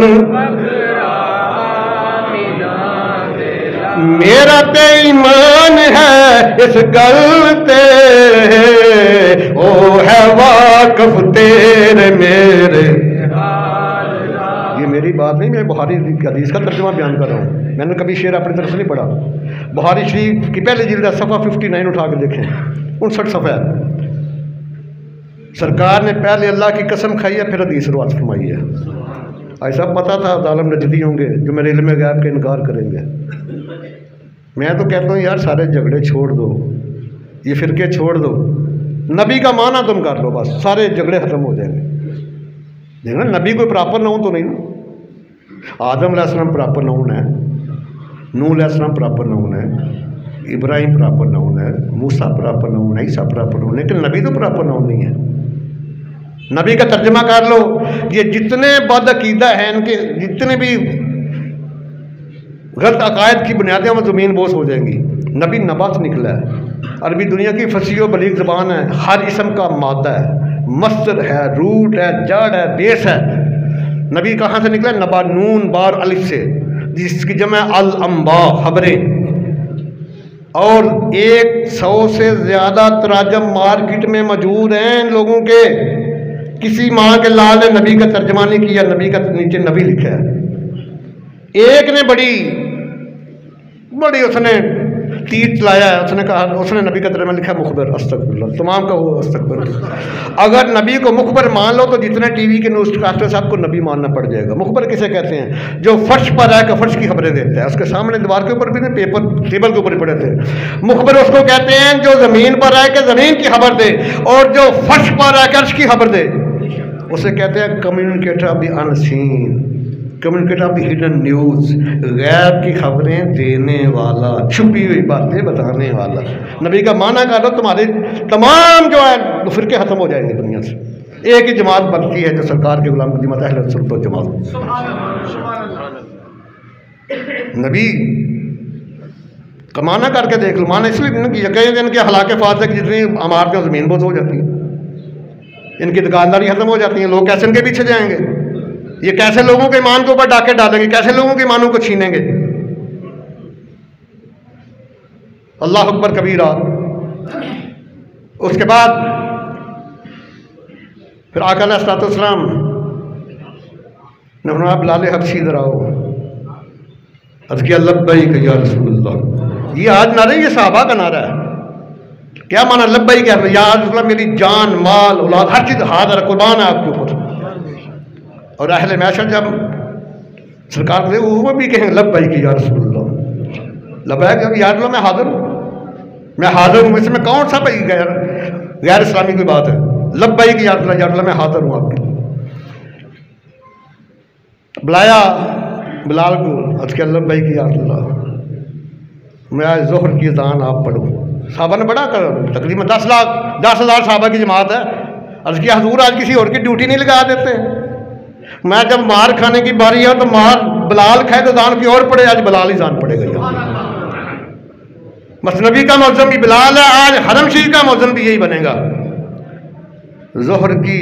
میرا تے ایمان ہے اس گل تے، او ہے واقف تیرے میرے۔ یہ میری بات نہیں، میں بخاری حدیث کا ترجمہ بیان کر رہا ہوں، میں نے کبھی شعر اپنی طرف سے نہیں پڑھا۔ بخاری شریف کی پہلی جلد ہے، صفحہ 59 اٹھا کے دیکھیں، 59 صفحہ ہے۔ سرکار نے پہلے اللہ کی قسم کھائی ہے، پھر حدیث روایت فرمائی ہے۔ ایسا پتہ تھا ظالم نجدی ہوں گے جو میرے علم غیب کا انکار کریں گے۔ میں تو کہتا ہوں یار سارے جھگڑے چھوڑ دو، یہ فرقے چھوڑ دو، نبی کا معنی تم کر لو، بس سارے جھگڑے ختم ہو جائیں گے۔ دیکھنا نبی کوئی پراپر ناؤن تو نہیں نا، آدم علیہ السلام پراپر ناؤن ہے، نوح علیہ السلام پراپر ناؤن ہے، ابراہیم پراپر ناؤن ہے، موسیٰ پراپر ناؤن ہے، عیسیٰ پراپر ناؤن ہے، لیکن نبی تو پراپر ناؤن نہیں ہے۔ نبی کا ترجمہ کر لو، یہ جتنے بد عقیدہ ہیں، ان کے جتنے بھی غلط عقائد کی بنیادیں وہ زمین بوس ہو جائیں گی۔ نبی نبات نکلا ہے، عربی دنیا کی فصیح و بلیغ زبان ہے، ہر اسم کا مادہ ہے، مصدر ہے، روٹ ہے، جڑ ہے، بیس ہے۔ نبی کہاں سے نکلا؟ نبا، نون بار الف سے، جس کی جمع الانباء، خبریں۔ اور 100 سے زیادہ تراجم مارکیٹ میں موجود ہیں ان لوگوں کے. کسی ماں کے لال نے نبی کا ترجمہ نہیں کیا, نبی کا نیچے نبی لکھا ہے. ایک نے بڑی اس نے تیر چلایا ہے, اس نے کہا, اس نے نبی کا ترجمہ لکھا مخبر. استغفر اللہ, تمام کا وہ استغفر. اگر نبی کو مخبر مان لو تو جتنے ٹی وی کے نیوز کاسٹر صاحب کو نبی ماننا پڑ جائے گا. مخبر کسے کہتے ہیں؟ جو فرش پر رہ کے فرش کی خبریں دیتا ہے. اس کے سامنے دیوار کے اوپر بھی نہیں, پیپر ٹیبل کے اوپر ہی پڑے تھے. مخبر اس کو کہتے ہیں جو زمین پر رہ کے زمین کی خبر دے, اور جو فرش پر رہ کے عرش کی خبر دے اسے کہتے ہیں communicator of the unseen, communicator of the hidden news. غیب کی خبریں دینے والا, چھپی ہوئی باتیں بتانے والا. نبی کا معنی کر دو, تمہارے تمام جو ہے فرقے ختم ہو جائیں گے دنیا سے. ایک ہی جماعت بنتی ہے جو سرکار کے غلام جماعت اہل سنت و جماعت. نبی کا معنی کر کے دیکھ لو. معنی اس لیے کہ کئی دن کے ہلاک فاضل کی جتنی عمارتیں زمین بوز ہو جاتی ہیں, ان کی دکانداری ختم ہو جاتی ہیں. لوگ کیسے ان کے پیچھے جائیں گے؟ یہ کیسے لوگوں کے ایمان کے اوپر ڈاکے ڈالیں گے؟ کیسے لوگوں کے ایمانوں کو چھینیں گے؟ اللہ اکبر کبیرہ. اس کے بعد پھر آقا علیہ الصلوۃ والسلام نے فرمایا بلال حبشی ادھر آؤ. عرض کیا لبیک یا رسول اللہ. یہ آج نعرہ, یہ صحابہ کا نعرہ ہے. کیا مانا لبیک یا رسول اللہ؟ میری جان, مال, اولاد, ہر چیز حاضر قربان ہے آپ کے اوپر. اور اہل محشر جب سرکار دے وہ بھی کہیں لبیک یا رسول اللہ. لبیک یا رسول اللہ, میں حاضر ہوں, میں حاضر ہوں. اس میں کون سا بھائی غیر اسلامی کوئی بات ہے؟ لبیک یا رسول اللہ, میں حاضر ہوں آپ کے. بلایا بلال کو, عرض کیا لبیک یا رسول اللہ, میں آج ظہر کی اذان آپ پڑھوں. صحابہ نے بڑا کر, تقریباً 10,000 صحابہ کی جماعت ہے. عرض کیا حضور آج کسی اور کی ڈیوٹی نہیں لگا دیتے؟ میں جب مار کھانے کی باری ہے تو مار بلال کھائے تو جان کی اور پڑے, آج بلال ہی جان پڑے گا. مسنبی کا مؤذن بھی بلال ہے, آج حرم شریف کا مؤذن بھی یہی بنے گا. ظہر کی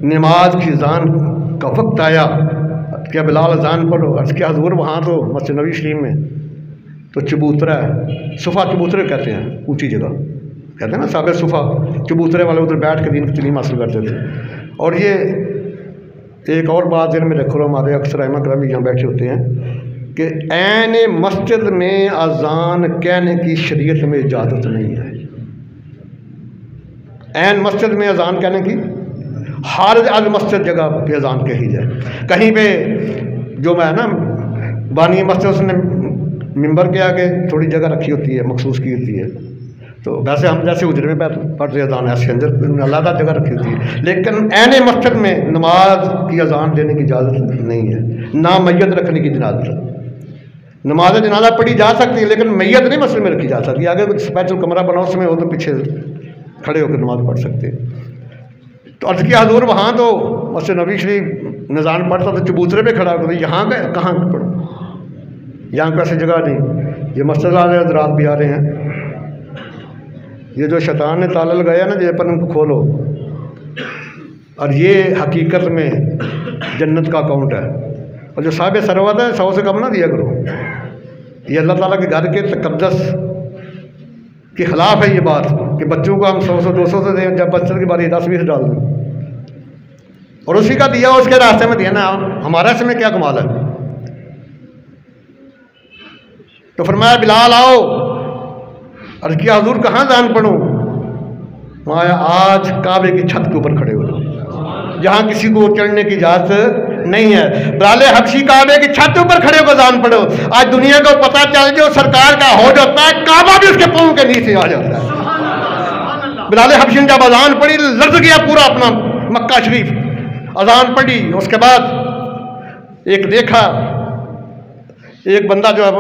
نماز کی اذان کا وقت آیا, کیا بلال اذان پڑھو. عرض کیا حضور وہاں تو مسجد نبوی شریف میں تو چبوترا ہے, صفا چبوترے کہتے ہیں, اونچی جگہ کہتے ہیں نا صاحب صفا, چبوترے والے ادھر بیٹھ کے دین کی تعلیم حاصل کرتے تھے. اور یہ ایک اور بات ذہن میں رکھو, ہمارے اکثر ائمہ کرام یہاں بیٹھے ہوتے ہیں کہ عین مسجد میں اذان کہنے کی شریعت میں اجازت نہیں ہے. عین مسجد میں اذان کہنے کی, خارج از مسجد جگہ پہ اذان کہی جائے. کہیں پہ جو میں نا بانی مسجد اس نے ممبر کے آگے تھوڑی جگہ رکھی ہوتی ہے, مخصوص کی ہوتی ہے, تو ویسے ہم جیسے اجرے میں پڑھ رہے اذان ایسے اندر علیحدہ جگہ رکھی ہوتی ہے. لیکن عین مسجد میں نماز کی اذان دینے کی اجازت نہیں ہے, نہ میت رکھنے کی اجازت. نماز جنازہ پڑھی جا سکتی ہے لیکن میت نہیں مسجد میں رکھی جا سکتی. آگے کچھ اسپیشل کمرہ بنا اس میں ہو تو پیچھے کھڑے ہو کر نماز پڑھ سکتے. تو عرض کیا حضور وہاں تو مسجد نبوی شریف نذان پڑھتا تو چبوترے پہ کھڑا ہوتا, یہاں کا کہاں پڑھو, یہاں کو ایسی جگہ نہیں. یہ مسجد والے حضرات بھی آ رہے ہیں, یہ جو شیطان نے تالا لگایا نا یہ پر ان کو کھولو. اور یہ حقیقت میں جنت کا اکاؤنٹ ہے. اور جو صاحب ثروت ہے 100 سے کم نہ دیا کرو. یہ اللہ تعالیٰ کے گھر کے تقدس کے خلاف ہے یہ بات کہ بچوں کو ہم 100 200 سے دیں, جب بچوں کی باری 10-20 ڈال دیں. اور اسی کا دیا اس کے راستے میں دیا نا, ہمارا اس میں کیا کمال ہے. تو فرمایا بلال آؤ. عرض کیا حضور کہاں اذان پڑھوں؟ فرمایا آج کعبے کی چھت کے اوپر کھڑے ہو جاؤ, جہاں کسی کو چڑھنے کی اجازت نہیں ہے. بلال حبشی کعبے کی چھت کے اوپر کھڑے ہو کر اذان پڑھو. آج دنیا کو پتہ چل جو سرکار کا ہو جاتا ہے, کعبہ بھی اس کے پاؤں کے نیچے آ جاتا ہے. بلال حبشی نے جب اذان پڑھی لرز گیا پورا اپنا مکہ شریف. اذان پڑھی, اس کے بعد ایک دیکھا ایک بندہ جو ہے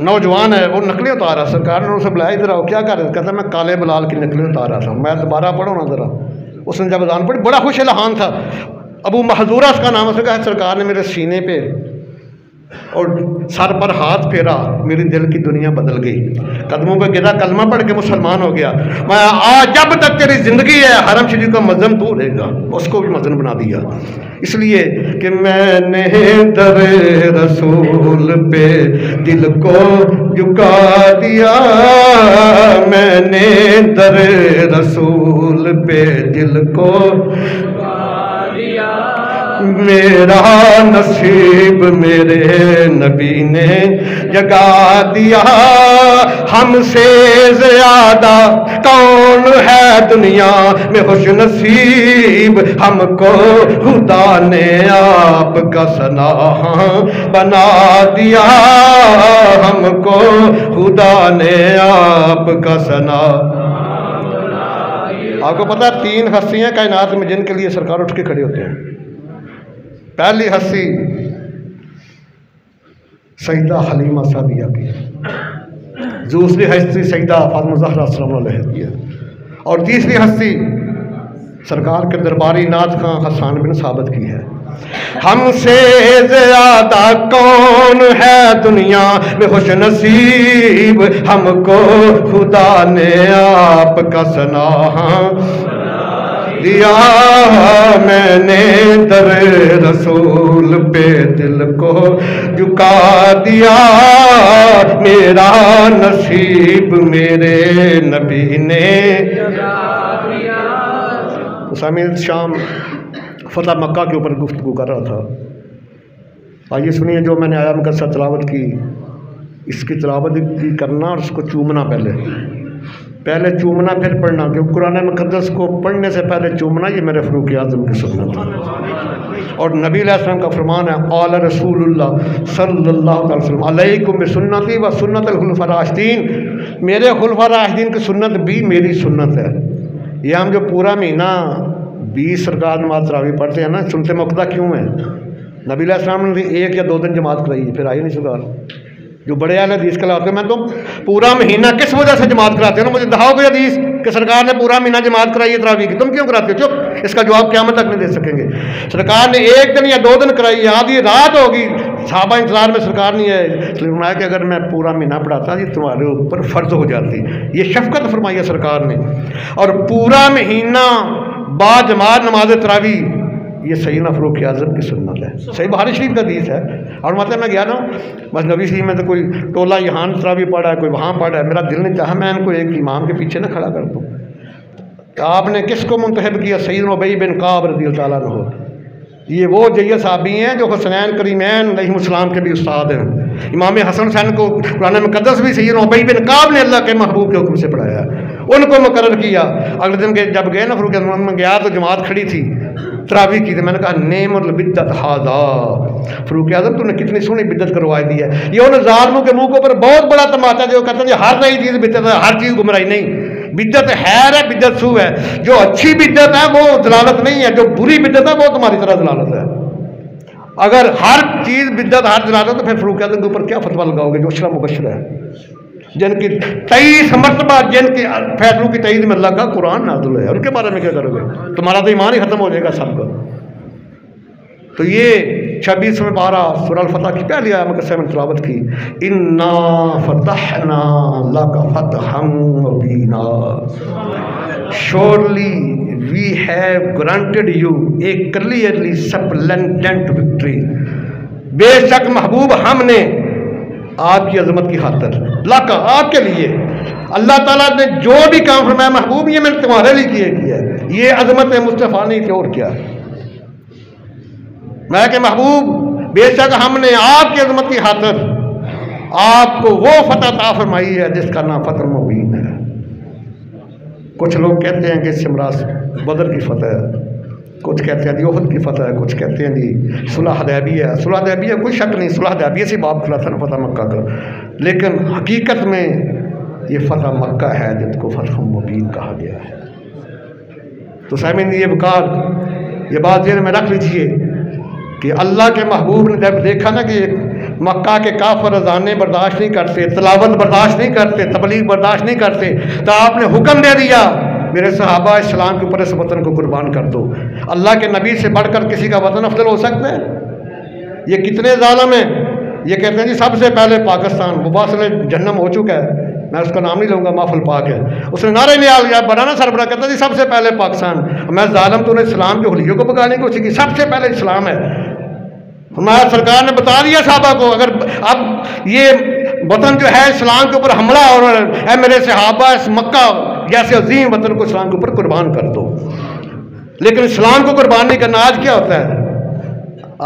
نوجوان ہے وہ نقلیں اتار رہا. سرکار نے اسے بلایا, ادھر آؤ, کیا کر رہے؟ کہتا میں کالے بلال کی نقلیں اتار رہا تھا. میں دوبارہ پڑھو نا ذرا. اس نے جب اذان پڑھی بڑا خوش الحان تھا. ابو محذورہ اس کا نام ہے. اس نے کہا سرکار نے میرے سینے پہ اور سر پر ہاتھ پھیرا، میری دل کی دنیا بدل گئی، قدموں پہ گرا، کلمہ پڑھ کے مسلمان ہو گیا۔ میں آج جب تک تیری زندگی ہے حرم شریف کا مظہر تو رہے گا، اس کو بھی مظہر بنا دیا، اس لیے کہ میں نے در رسول پہ دل کو جھکا دیا، میں نے در رسول پہ دل کو میرا نصیب میرے نبی نے جگا دیا، ہم سے زیادہ کون ہے دنیا میں خوش نصیب، ہم کو خدا نے آپ کا ثنا بنا دیا، ہم کو خدا نے آپ کا ثنا۔ آپ کو پتا 3 ہستیاں کائنات میں جن کے لیے سرکار اٹھ کے کھڑے ہوتے ہیں۔ پہلی ہستی سیدہ حلیمہ سعدیہ کی، دوسری ہستی سیدہ فاطمہ زہرا سلام اللہ علیہ کی ہے، اور تیسری ہستی سرکار کے درباری نعت خواں حسان بن ثابت کی ہے۔ ہم سے زیادہ کون ہے دنیا میں خوش نصیب، ہم کو خدا نے آپ کا ثنا دیا، میں نے در رسول پہ دل کو جھکا دیا، میرا نصیب میرے نبی نے جگا دیا۔ سامعین، شام فتح مکہ کے اوپر گفتگو کر رہا تھا، آئیے سنیے جو میں نے آیا مقدسہ تلاوت کی، اس کی تلاوت بھی کرنا اور اس کو چومنا، پہلے چومنا پھر پڑھنا، کیونکہ قرآن مقدس کو پڑھنے سے پہلے چومنا یہ میرے فاروق اعظم کی سنت ہے، اور نبی علیہ السلام کا فرمان ہے، قال رسول اللہ صلی اللہ علیہ وسلم علیکم بسنتی و سنت الخلفاء الراشدین، میرے خلفاء راشدین کی سنت بھی میری سنت ہے۔ یہ ہم جو پورا مہینہ 20 رکعت نماز تراویح پڑھتے ہیں نا، سنت مقتدیٰ کیوں ہے؟ نبی علیہ السلام نے 1 یا 2 دن جماعت کرائی، پھر آئی نہیں سرکار۔ جو بڑے اہل حدیث کہلاتے ہیں، میں تو پورا مہینہ کس وجہ سے جماعت کراتے ہیں نا، مجھے دکھاؤ کوئی حدیث کہ سرکار نے پورا مہینہ جماعت کرائی ہے تراویح کی، تم کیوں کراتے ہو؟ چپ، اس کا جواب قیامت تک نہیں دے سکیں گے۔ سرکار نے 1 دن یا 2 دن کرائی، آدھی رات ہوگی، صحابہ انتظار میں سرکار نہیں ہے، اس لیے فرمایا کہ اگر میں پورا مہینہ پڑھاتا یہ تمہارے اوپر فرض ہو جاتی، یہ شفقت فرمائی ہے سرکار نے۔ اور پورا مہینہ با جماعت نماز تراویح یہ سیدنا فاروق اعظم کی سنت ہے، صحیح بخاری شریف کا حدیث ہے۔ اور مطلب میں گیا نا بس نبی شریف میں تو کوئی ٹولہ یہاں تراویح پڑھا ہے، کوئی وہاں پڑھا ہے، میرا دل نہیں چاہا میں ان کو ایک امام کے پیچھے نہ کھڑا کر دوں۔ آپ نے کس کو منتخب کیا؟ سیدنا ابی بن کعب رضی اللہ تعالیٰ عنہ، یہ وہ جیل صحابی ہیں جو حسنین کریمین علیہ السلام کے بھی استاد ہیں۔ امام حسن حسین کو قرآن مقدس بھی سیدنا ابی بن کعب نے اللہ کے محبوب کے حکم سے پڑھایا، ان کو مقرر کیا۔ اگلے دن جب گئے نا فاروق اعظم میں گیا تو جماعت کھڑی تھی، تراویح کی تھی، میں نے کہا نعم البدت ھذا، فاروق اعظم تو نے کتنی سونی بدت کروائی دی ہے۔ یہ ان ظالموں کے منہ کے اوپر بہت بڑا تماچا جو کہتے ہیں ہر نئی چیز بدت ہے، ہر چیز گمراہی نہیں، بدت خیر ہے، بدت سو ہے۔ جو اچھی بدت ہے وہ ضلالت نہیں ہے، جو بری بدت ہے وہ تمہاری طرح ضلالت ہے۔ اگر ہر چیز بدت ہر ضلالت تو پھر فاروق اعظم کے اوپر کیا فتویٰ لگاؤ گے جو اشرا مبشر ہے، جن کی 23 مرتبہ جن کے فیصلوں کی تائید میں اللہ کا قرآن نازل ہے، ان کے بارے میں کیا کرو گے؟ تمہارا تو ایمان ہی ختم ہو جائے گا سب کا۔ تو یہ 26ویں پارہ سورہ الفتح کی پہلی آیت مقدسہ میں تلاوت کی، انا فتحنا لک فتحا مبینا، surely we have granted you a clearly splendid victory، بے شک محبوب ہم نے آپ کی عظمت کی خاطر، لکا آپ کے لیے، اللہ تعالیٰ نے جو بھی کام فرمایا محبوب یہ میں نے تمہارے لیے کیا ہے، یہ عظمت مصطفیٰ نہیں تھی اور کیا۔ میں کہ محبوب بے شک ہم نے آپ کی عظمت کی خاطر آپ کو وہ فتح عطا فرمائی ہے جس کا نام فتح مبین ہے۔ کچھ لوگ کہتے ہیں کہ اس سے مراد بدر کی فتح ہے، کچھ کہتے ہیں جی احد کی فتح ہے، کچھ کہتے ہیں جی صلح حدیبیہ ہے۔ صلح حدیبیہ کوئی شک نہیں، صلح حدیبیہ سے باب کھلا تھا نا فتح مکہ کا، لیکن حقیقت میں یہ فتح مکہ ہے جس کو فتح مبین کہا گیا ہے۔ تو سامعین یہ وقار یہ بات ذہن میں رکھ لیجئے کہ اللہ کے محبوب نے جب دیکھا نا کہ مکہ کے کافر اذانیں برداشت نہیں کرتے، تلاوت برداشت نہیں کرتے، تبلیغ برداشت نہیں کرتے، تو آپ نے حکم دے دیا میرے صحابہ اسلام کے اوپر اس وطن کو قربان کر دو۔ اللہ کے نبی سے بڑھ کر کسی کا وطن افضل ہو سکتا ہے؟ یہ کتنے ظالم ہیں یہ کہتے ہیں جی سب سے پہلے پاکستان مباصل جہنم ہو چکا ہے، میں اس کا نام نہیں لوں گا، محفل پاک ہے، اس نے نعرے لیا بنانا سربراہ کہتا جی سب سے پہلے پاکستان، میں ظالم تو نے اسلام کے حلیوں کو بگانے کی کوشش کی، سب سے پہلے اسلام ہے۔ ہمارا سرکار نے بتا دیا صحابہ کو، اگر اب یہ وطن جو ہے اسلام کے اوپر حملہ اور اے میرے صحابہ اس مکہ جیسے عظیم وطن کو اسلام کے اوپر قربان کر دو، لیکن اسلام کو قربان نہیں کرنا۔ آج کیا ہوتا ہے؟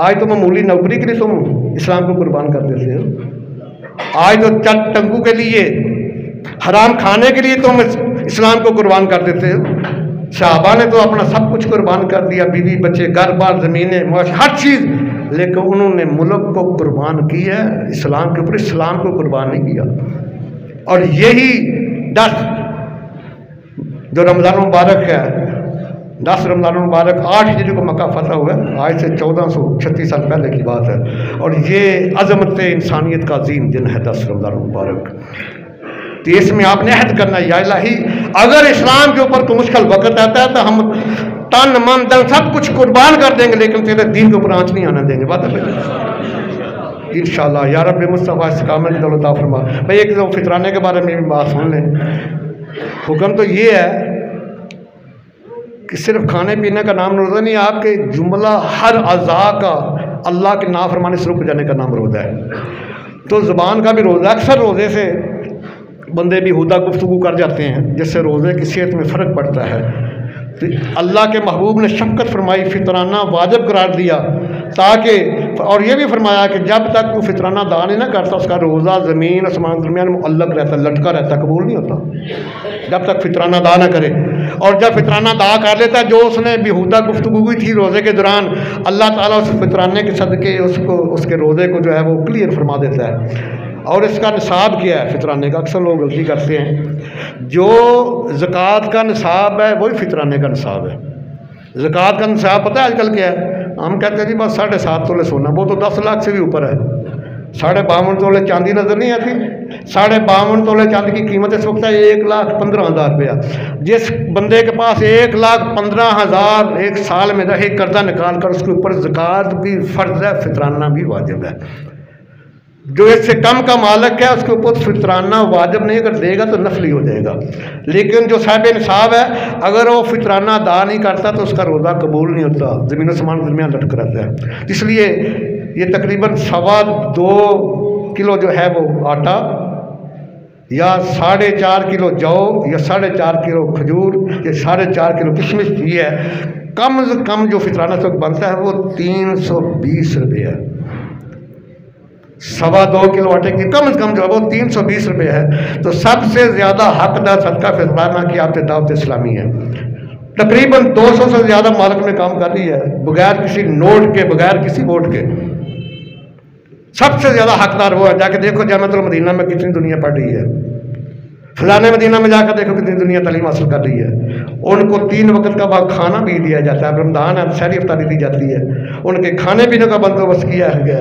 آج تو معمولی نوکری کے لیے تم اسلام کو قربان کر دیتے ہو، آج تو چند ٹنکو کے لیے حرام کھانے کے لیے تم اسلام کو قربان کر دیتے ہو۔ صحابہ نے تو اپنا سب کچھ قربان کر دیا، بیوی بچے گھر بار زمینیں معاش ہر چیز، لیکن انہوں نے ملک کو قربان کیا ہے اسلام کے اوپر، اسلام کو قربان نہیں کیا۔ اور یہی 10 جو رمضان مبارک ہے، 10 رمضان مبارک 8 ہجری کو مکہ فتح ہوا ہے، آج سے 1436 سال پہلے کی بات ہے، اور یہ عظمت انسانیت کا عظیم دن ہے 10 رمضان مبارک۔ تو اس میں آپ نے عہد کرنا یا الہی اگر اسلام کے اوپر کوئی مشکل وقت آتا ہے تو ہم تن من دل سب کچھ قربان کر دیں گے، لیکن تیرے دین کے اوپر آنچ نہیں آنے دیں گے۔ بات ہے انشاءاللہ یا رب مصطفیٰ استقامت کی دولت عطا فرما۔ بھائی ایک دو فطرانے کے بارے میں بھی بات سن لیں۔ حکم تو یہ ہے کہ صرف کھانے پینے کا نام روزہ نہیں، آپ کے جملہ ہر اعضاء کا اللہ کے نافرمانی سے رک جانے کا نام روزہ ہے۔ تو زبان کا بھی روزہ، اکثر روزے سے بندے بھی ہودہ گفتگو کر جاتے ہیں جس سے روزے کی صحت میں فرق پڑتا ہے۔ تو اللہ کے محبوب نے شفقت فرمائی، فطرانہ واجب قرار دیا، تاکہ اور یہ بھی فرمایا کہ جب تک وہ فطرانہ ادا نہیں نہ کرتا اس کا روزہ زمین آسمان درمیان معلق رہتا، لٹکا رہتا، قبول نہیں ہوتا جب تک فطرانہ ادا نہ کرے۔ اور جب فطرانہ ادا کر لیتا ہے، جو اس نے بیہودہ گفتگو کی تھی روزے کے دوران، اللہ تعالیٰ اس فطرانے کے صدقے اس کے روزے کو جو ہے وہ کلیئر فرما دیتا ہے۔ اور اس کا نصاب کیا ہے فطرانے کا؟ اکثر لوگ غلطی کرتے ہیں، جو زکوٰۃ کا نصاب ہے وہی فطرانے کا نصاب ہے۔ زکوٰۃ کا نصاب پتہ ہے آج کل کیا ہے؟ ہم کہتے ہیں جی بس 7.5 تولے سونا، وہ تو 10 لاکھ سے بھی اوپر ہے۔ 52.5 تولے چاندی نظر نہیں آتی؟ 52.5 تولے چاندی کی قیمت اس وقت ہے 1,15,000 روپیہ۔ جس بندے کے پاس 1,15,000 ایک سال میں رہے قرضہ نکال کر، اس کے اوپر زکوٰۃ بھی فرض ہے، فطرانہ بھی واجب ہے۔ جو اس سے کم کا مالک ہے اس کے اوپر فطرانہ واجب نہیں، اگر دے گا تو نفلی ہو جائے گا، لیکن جو صاحب نصاب ہے اگر وہ فطرانہ ادا نہیں کرتا تو اس کا روزہ قبول نہیں ہوتا، زمین و آسمان درمیان لٹک رہتا ہے۔ اس لیے یہ تقریباً 2.25 کلو جو ہے وہ آٹا، یا 4.5 کلو جو، یا 4.5 کلو کھجور، یا 4.5 کلو کشمش، یہ ہے کم از کم جو فطرانہ سے بنتا ہے وہ 320 روپے ہے۔ 2.25 کلو آٹے کی کم از کم جو ہے وہ 320 روپے ہے۔ تو سب سے زیادہ حقدار صدقہ فطرانہ کی آپ دعوت اسلامی ہے، تقریباً 200 سے زیادہ مالک میں کام کر رہی ہے، بغیر کسی نوٹ کے، بغیر کسی ووٹ کے۔ سب سے زیادہ حقدار وہ ہے، جا کے دیکھو جامعۃ المدینہ میں کتنی دنیا پڑھ رہی ہے، فلانے مدینہ میں جا کر دیکھو کتنی دنیا تعلیم حاصل کر رہی ہے۔ ان کو 3 وقت کا بعد کھانا بھی دیا جاتا ہے، رمضان ہے سحری افطاری دی جاتی ہے، ان کے کھانے پینے کا بندوبست کیا گیا۔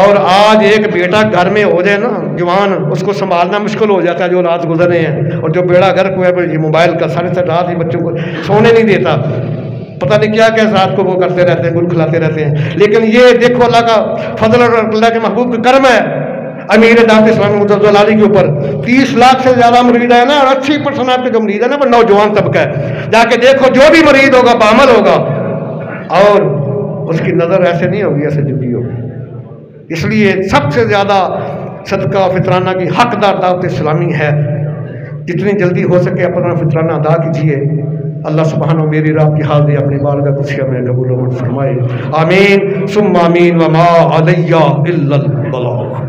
اور آج ایک بیٹا گھر میں ہو جائے نا جوان، اس کو سنبھالنا مشکل ہو جاتا ہے، جو رات گزرے ہیں، اور جو بیڑا گھر کو ہے یہ موبائل کا سارے رات ہی بچوں کو سونے نہیں دیتا، پتہ نہیں کیا کیا رات کو وہ کرتے رہتے ہیں، گل کھلاتے رہتے ہیں۔ لیکن یہ دیکھو اللہ کا فضل اور اللہ کے محبوب کا کرم ہے امیر دعوت اسلامی متوجہ علی کے اوپر 30 لاکھ سے زیادہ مرید ہے نا، اور 80% آپ کے جو مرید ہے نا وہ نوجوان طبقہ ہے۔ جا کے دیکھو جو بھی مرید ہوگا بعمل ہوگا، اور اس کی نظر ایسے نہیں ہوگی، ایسے جھکی ہوگی۔ اس لیے سب سے زیادہ صدقہ فطرانہ کی حقدار دعوت اسلامی ہے۔ جتنی جلدی ہو سکے اپنا فطرانہ ادا کیجیے۔ اللہ سبحانہ میری رب کی حاضری اپنی بارگاہ قدسیہ میں قبول و منظور فرمائے، آمین ثم آمین، وما علیہ الا البلاغ۔